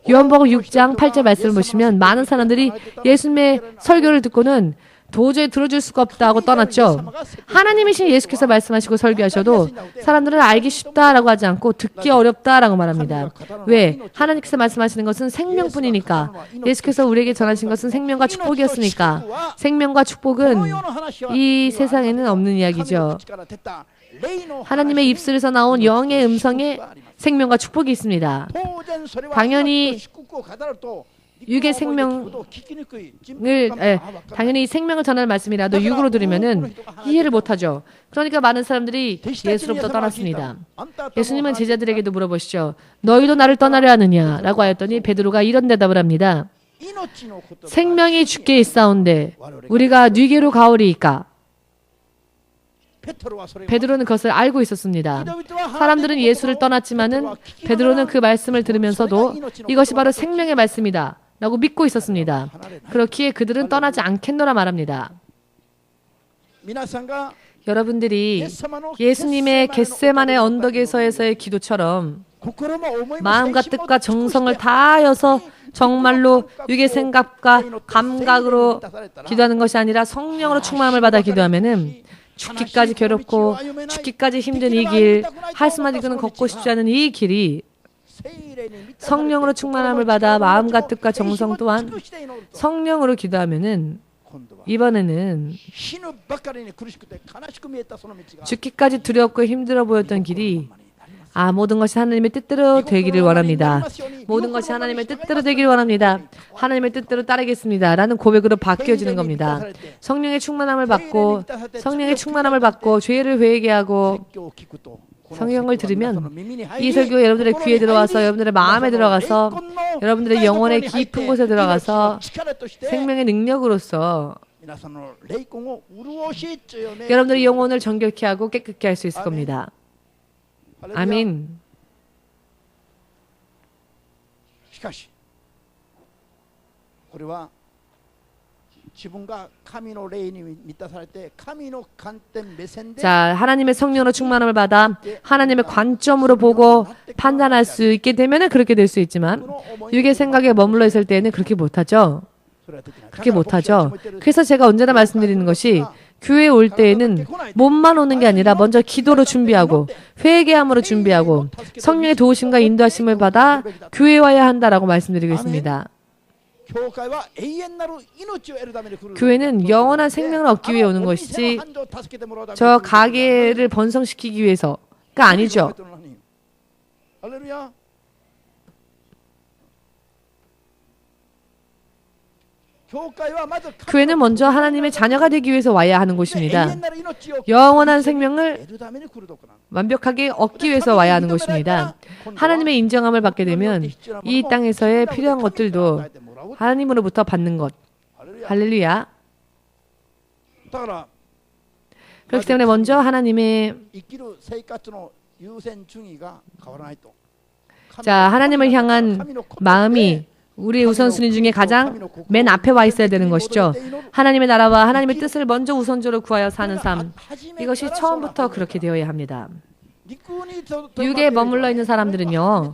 요한복음 6장 8절 말씀을 보시면 많은 사람들이 예수님의 설교를 듣고는 도저히 들어줄 수가 없다고 떠났죠. 하나님이신 예수께서 말씀하시고 설교하셔도 사람들은 알기 쉽다라고 하지 않고 듣기 어렵다라고 말합니다. 왜? 하나님께서 말씀하시는 것은 생명뿐이니까. 예수께서 우리에게 전하신 것은 생명과 축복이었으니까. 생명과 축복은 이 세상에는 없는 이야기죠. 하나님의 입술에서 나온 영의 음성에 생명과 축복이 있습니다. 당연히 육의 생명을 당연히 생명을 전하는 말씀이라도 육으로 들으면은 이해를 못하죠. 그러니까 많은 사람들이 예수로부터 떠났습니다. 예수님은 제자들에게도 물어보시죠. 너희도 나를 떠나려 하느냐? 라고 하였더니 베드로가 이런 대답을 합니다. 생명이 주께 있사온데 우리가 뉘게로 가오리이까? 베드로는 그것을 알고 있었습니다. 사람들은 예수를 떠났지만은 베드로는 그 말씀을 들으면서도 이것이 바로 생명의 말씀이다 라고 믿고 있었습니다. 그렇기에 그들은 떠나지 않겠노라 말합니다. 여러분들이 예수님의 겟세마네 언덕에서의 기도처럼 마음과 뜻과 정성을 다하여서 정말로 육의 생각과 감각으로 기도하는 것이 아니라 성령으로 충만함을 받아 기도하면은 죽기까지 괴롭고 죽기까지 힘든 이 길, 한숨만 이끄는 걷고 싶지 않은 이 길이 성령으로 충만함을 받아 마음과 뜻과 정성 또한 성령으로 기도하면은 이번에는 죽기까지 두렵고 힘들어 보였던 길이 모든 것이 하나님의 뜻대로 되기를 원합니다. 모든 것이 하나님의 뜻대로 되기를 원합니다. 하나님의 뜻대로 따르겠습니다. 라는 고백으로 바뀌어지는 겁니다. 성령의 충만함을 받고 죄를 회개하고 성경을 들으면 이 설교 여러분들의 귀에 들어와서 여러분들의 마음에 들어가서 여러분들의 영혼의 깊은 곳에 들어가서 생명의 능력으로서 여러분들의 영혼을 정결케 하고 깨끗게 할 수 있을 겁니다. 아멘. 자, 하나님의 성령으로 충만함을 받아 하나님의 관점으로 보고 판단할 수 있게 되면 그렇게 될 수 있지만 육의 생각에 머물러 있을 때는 그렇게 못하죠. 그래서 제가 언제나 말씀드리는 것이 교회에 올 때에는 몸만 오는 게 아니라 먼저 기도로 준비하고 회개함으로 준비하고 성령의 도우심과 인도하심을 받아 교회에 와야 한다라고 말씀드리고 있습니다. 교회는 영원한 생명을 얻기 위해 오는 것이지 저 가게를 번성시키기 위해서가 아니죠. 할렐루야. 교회는 먼저 하나님의 자녀가 되기 위해서 와야 하는 곳입니다. 영원한 생명을 완벽하게 얻기 위해서 와야 하는 것입니다. 하나님의 인정함을 받게 되면 이 땅에서의 필요한 것들도 하나님으로부터 받는 것. 할렐루야. 그렇기 때문에 먼저 하나님의 하나님을 향한 마음이 우리의 우선순위 중에 가장 맨 앞에 와 있어야 되는 것이죠. 하나님의 나라와 하나님의 뜻을 먼저 우선적으로 구하여 사는 삶. 이것이 처음부터 그렇게 되어야 합니다. 육에 머물러 있는 사람들은요.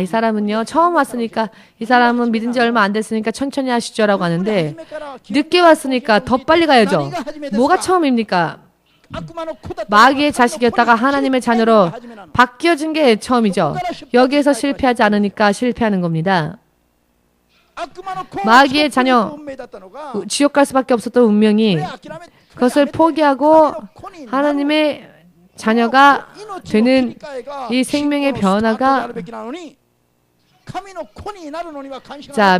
이 사람은요. 처음 왔으니까 이 사람은 믿은 지 얼마 안 됐으니까 천천히 하시죠 라고 하는데 늦게 왔으니까 더 빨리 가야죠. 뭐가 처음입니까? 마귀의 자식이었다가 하나님의 자녀로 바뀌어진 게 처음이죠. 여기에서 실패하지 않으니까 실패하는 겁니다. 마귀의 자녀, 지옥 갈 수밖에 없었던 운명이 그것을 포기하고 하나님의 자녀가 되는 이 생명의 변화가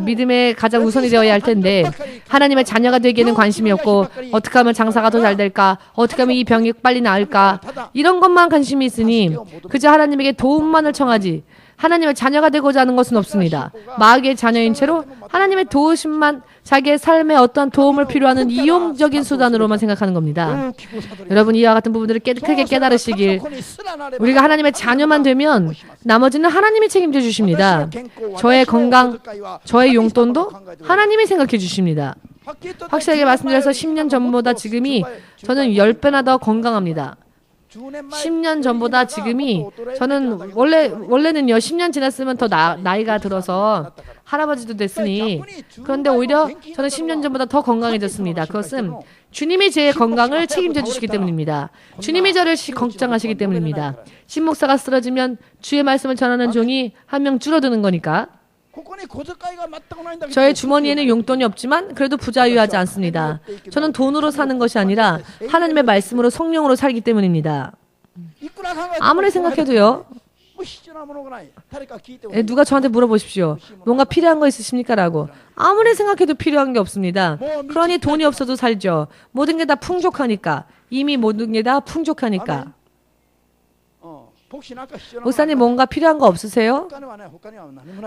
믿음의 가장 우선이 되어야 할 텐데 하나님의 자녀가 되기에는 관심이 없고 어떻게 하면 장사가 더 잘 될까? 어떻게 하면 이 병이 빨리 나을까? 이런 것만 관심이 있으니 그저 하나님에게 도움만을 청하지 하나님의 자녀가 되고자 하는 것은 없습니다. 마귀의 자녀인 채로 하나님의 도우심만 자기의 삶에 어떠한 도움을 필요하는 이용적인 수단으로만 생각하는 겁니다. 여러분 이와 같은 부분들을 크게 깨달으시길 우리가 하나님의 자녀만 되면 나머지는 하나님이 책임져 주십니다. 저의 건강, 저의 용돈도 하나님이 생각해 주십니다. 확실하게 말씀드려서 10년 전보다 지금이 저는 10배나 더 건강합니다. 10년 전보다 지금이 저는 원래는요 10년 지났으면 더 나이가 들어서 할아버지도 됐으니 그런데 오히려 저는 10년 전보다 더 건강해졌습니다. 그것은 주님이 제 건강을 책임져 주시기 때문입니다. 주님이 저를 걱정하시기 때문입니다. 신목사가 쓰러지면 주의 말씀을 전하는 종이 한 명 줄어드는 거니까. 저의 주머니에는 용돈이 없지만 그래도 부자유하지 않습니다. 저는 돈으로 사는 것이 아니라 하나님의 말씀으로 성령으로 살기 때문입니다. 아무리 생각해도요. 누가 저한테 물어보십시오. 뭔가 필요한 거 있으십니까? 라고. 아무리 생각해도 필요한 게 없습니다. 그러니 돈이 없어도 살죠. 모든 게 다 풍족하니까. 이미 모든 게 다 풍족하니까. 목사님 뭔가 필요한 거 없으세요?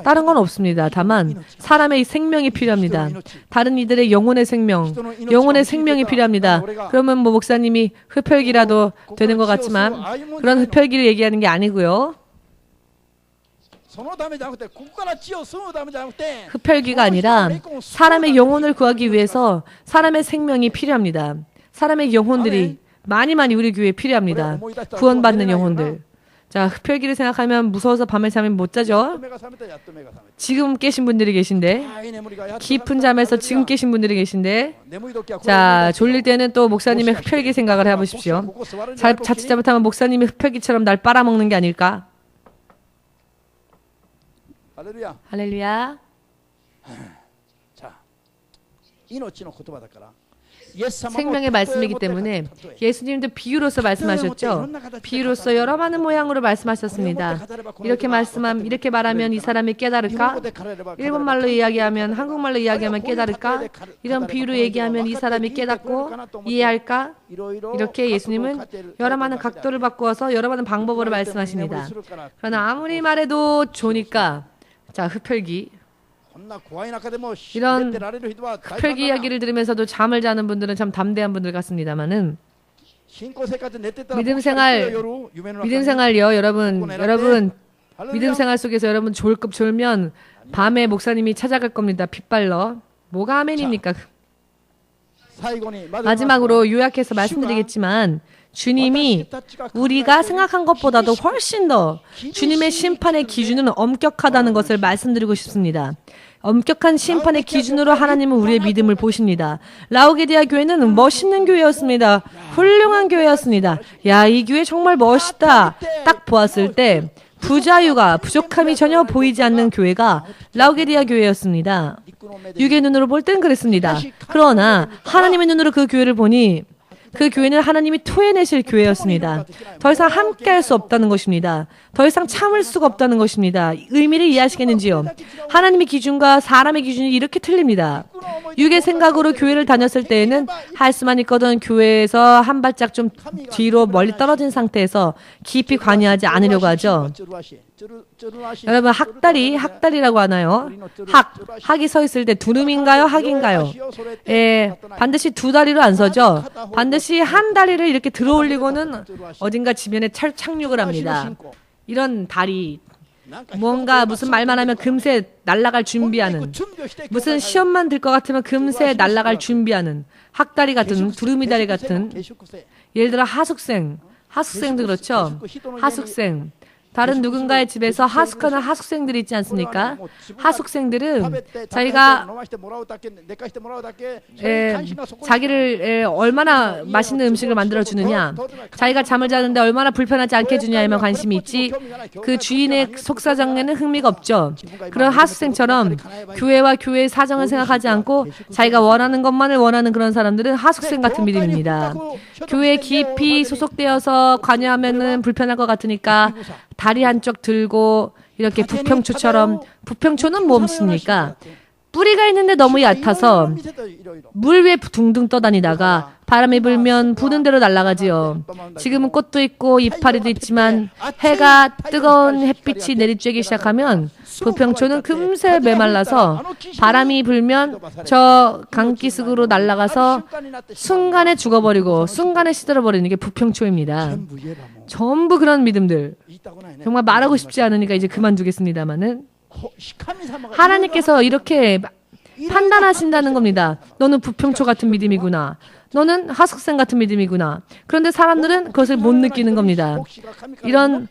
다른 건 없습니다. 다만 사람의 생명이 필요합니다. 다른 이들의 영혼의 생명이 필요합니다. 그러면 목사님이 흡혈귀라도 되는 것 같지만 그런 흡혈귀를 얘기하는 게 아니고요. 흡혈귀가 아니라 사람의 영혼을 구하기 위해서 사람의 생명이 필요합니다. 사람의 영혼들이 많이 우리 교회에 필요합니다. 구원받는 영혼들. 흡혈귀를 생각하면 무서워서 밤에 잠을 못 자죠. 지금 깨신 분들이 계신데 깊은 잠에서 지금 깨신 분들이 계신데 졸릴 때는 또 목사님의 흡혈귀 생각을 해보십시오. 자칫 잘못하면 목사님이 흡혈귀처럼 날 빨아먹는 게 아닐까? 할렐루야. 생명의 말씀이기 때문에 예수님도 비유로서 말씀하셨죠. 비유로서 여러 많은 모양으로 말씀하셨습니다. 이렇게 말하면 이 사람이 깨달을까? 일본말로 이야기하면 한국말로 이야기하면 깨달을까? 이런 비유로 얘기하면 이 사람이 깨닫고 이해할까? 이렇게 예수님은 여러 많은 각도를 바꾸어서 여러 많은 방법으로 말씀하십니다. 그러나 아무리 말해도 좋으니까 흡혈귀 이런 흡혈귀 이야기를 들으면서도 잠을 자는 분들은 참 담대한 분들 같습니다만은 믿음 생활요 여러분 믿음 생활 속에서 여러분 졸면 밤에 목사님이 찾아갈 겁니다. 빗발러. 뭐가 아멘입니까? 마지막으로 요약해서 말씀드리겠지만 주님이 우리가 생각한 것보다도 훨씬 더 주님의 심판의 기준은 엄격하다는 것을 말씀드리고 싶습니다. 엄격한 심판의 기준으로 하나님은 우리의 믿음을 보십니다. 라오디게아 교회는 멋있는 교회였습니다. 훌륭한 교회였습니다. 야, 이 교회 정말 멋있다. 딱 보았을 때 부자유가 부족함이 전혀 보이지 않는 교회가 라오디게아 교회였습니다. 육의 눈으로 볼 땐 그랬습니다. 그러나 하나님의 눈으로 그 교회를 보니 그 교회는 하나님이 토해내실 교회였습니다. 더 이상 함께할 수 없다는 것입니다. 더 이상 참을 수가 없다는 것입니다. 의미를 이해하시겠는지요? 하나님의 기준과 사람의 기준이 이렇게 틀립니다. 육의 생각으로 교회를 다녔을 때에는 할 수만 있거든 교회에서 한 발짝 좀 뒤로 멀리 떨어진 상태에서 깊이 관여하지 않으려고 하죠. 여러분 학다리라고 하나요? 학이 서 있을 때 두름인가요? 학인가요? 예, 반드시 두 다리로 안 서죠. 반드시 한 다리를 이렇게 들어 올리고는 어딘가 지면에 착륙을 합니다. 이런 다리, 뭔가 무슨 말만 하면 금세 날아갈 준비하는, 무슨 시험만 들 것 같으면 금세 날아갈 준비하는 학다리 같은, 두루미다리 같은, 예를 들어 하숙생도 그렇죠. 하숙생. 다른 누군가의 집에서 하숙하는 하숙생들이 있지 않습니까? 하숙생들은 자기가 자기를 얼마나 맛있는 음식을 만들어주느냐, 자기가 잠을 자는데 얼마나 불편하지 않게 해주냐에만 관심이 있지 그 주인의 속사정에는 흥미가 없죠. 그런 하숙생처럼 교회와 교회의 사정을 생각하지 않고 자기가 원하는 것만을 원하는 그런 사람들은 하숙생 같은 믿음입니다. 교회에 깊이 소속되어서 관여하면은 불편할 것 같으니까 다리 한쪽 들고 이렇게 부평초처럼, 부평초는 뭡니까? 뿌리가 있는데 너무 얕아서 물 위에 둥둥 떠다니다가 바람이 불면 부는 대로 날아가지요. 지금은 꽃도 있고 이파리도 있지만 해가 뜨거운 햇빛이 내리쬐기 시작하면 부평초는 금세 메말라서 바람이 불면 저 강기슭으로 날아가서 순간에 죽어버리고 순간에 시들어버리는 게 부평초입니다. 전부 그런 믿음들. 정말 말하고 싶지 않으니까 이제 그만두겠습니다마는 하나님께서 이렇게 판단하신다는 겁니다. 너는 부평초 같은 믿음이구나. 너는 하숙생 같은 믿음이구나. 그런데 사람들은 그것을 못 느끼는 겁니다. 이런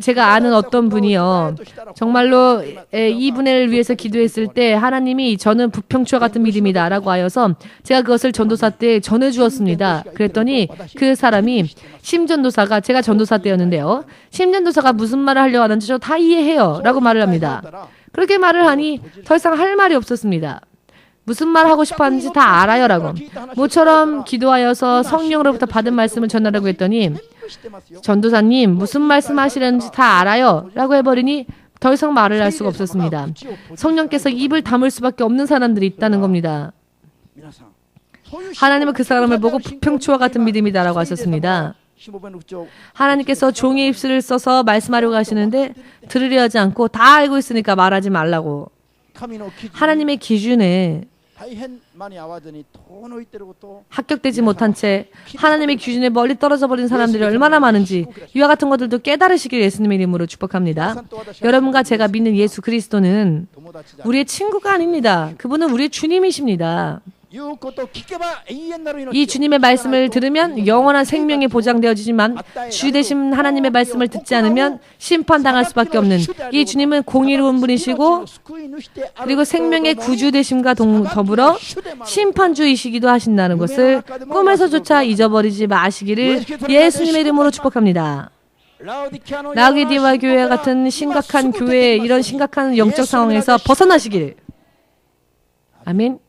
제가 아는 어떤 분이요. 정말로 이분을 위해서 기도했을 때 하나님이 저는 부평초 같은 믿음이다 라고 하여서 제가 그것을 전도사 때 전해주었습니다. 그랬더니 그 사람이 심전도사가, 제가 전도사 때였는데요. 심전도사가 무슨 말을 하려고 하는지 저 다 이해해요 라고 말을 합니다. 그렇게 말을 하니 더 이상 할 말이 없었습니다. 무슨 말 하고 싶어 하는지 다 알아요 라고. 모처럼 기도하여서 성령으로부터 받은 말씀을 전하라고 했더니 전도사님 무슨 말씀 하시려는지 다 알아요 라고 해버리니 더 이상 말을 할 수가 없었습니다. 성령께서 입을 다물 수밖에 없는 사람들이 있다는 겁니다. 하나님은 그 사람을 보고 부평초와 같은 믿음이다 라고 하셨습니다. 하나님께서 종의 입술을 써서 말씀하려고 하시는데 들으려 하지 않고 다 알고 있으니까 말하지 말라고. 하나님의 기준에 합격되지 못한 채 하나님의 기준에 멀리 떨어져 버린 사람들이 얼마나 많은지 이와 같은 것들도 깨달으시길 예수님의 이름으로 축복합니다. 여러분과 제가 믿는 예수 그리스도는 우리의 친구가 아닙니다. 그분은 우리의 주님이십니다. 이 주님의 말씀을 들으면 영원한 생명이 보장되어지지만 주 되신 하나님의 말씀을 듣지 않으면 심판당할 수밖에 없는 이 주님은 공의로운 분이시고 그리고 생명의 구주 되심과 더불어 심판주이시기도 하신다는 것을 꿈에서조차 잊어버리지 마시기를 예수님의 이름으로 축복합니다. 라오디게아 교회와 같은 심각한 교회의 이런 심각한 영적 상황에서 벗어나시길. 아멘.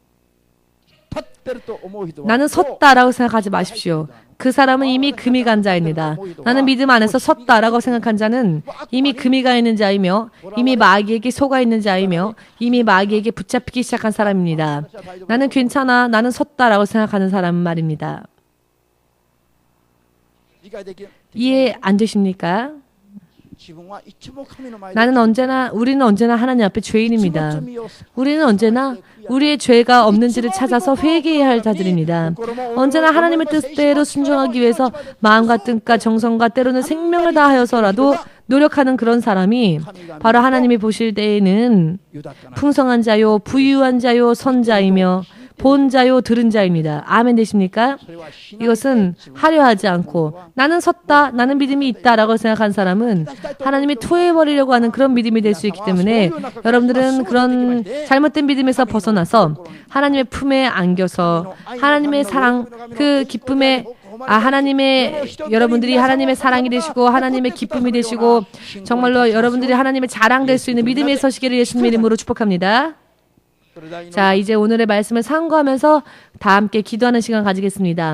나는 섰다라고 생각하지 마십시오. 그 사람은 이미 금이 간 자입니다. 나는 믿음 안에서 섰다라고 생각한 자는 이미 금이 가 있는 자이며 이미 마귀에게 속아 있는 자이며 이미 마귀에게 붙잡히기 시작한 사람입니다. 나는 괜찮아, 나는 섰다라고 생각하는 사람 말입니다. 이해 안 되십니까? 우리는 언제나 하나님 앞에 죄인입니다. 우리는 언제나 우리의 죄가 없는지를 찾아서 회개해야 할 자들입니다. 언제나 하나님의 뜻대로 순종하기 위해서 마음과 뜻과 정성과 때로는 생명을 다하여서라도 노력하는 그런 사람이 바로 하나님이 보실 때에는 풍성한 자요, 부유한 자요, 선자이며 본 자요, 들은 자입니다. 아멘 되십니까? 이것은 하려 하지 않고 나는 섰다, 나는 믿음이 있다라고 생각한 사람은 하나님이 토해버리려고 하는 그런 믿음이 될 수 있기 때문에 여러분들은 그런 잘못된 믿음에서 벗어나서 하나님의 품에 안겨서 하나님의 사랑, 그 기쁨에 하나님의 여러분들이 하나님의 사랑이 되시고 하나님의 기쁨이 되시고 정말로 여러분들이 하나님의 자랑될 수 있는 믿음에 서시기를 예수님의 이름으로 축복합니다. 자, 이제 오늘의 말씀을 상고하면서 다 함께 기도하는 시간 가지겠습니다.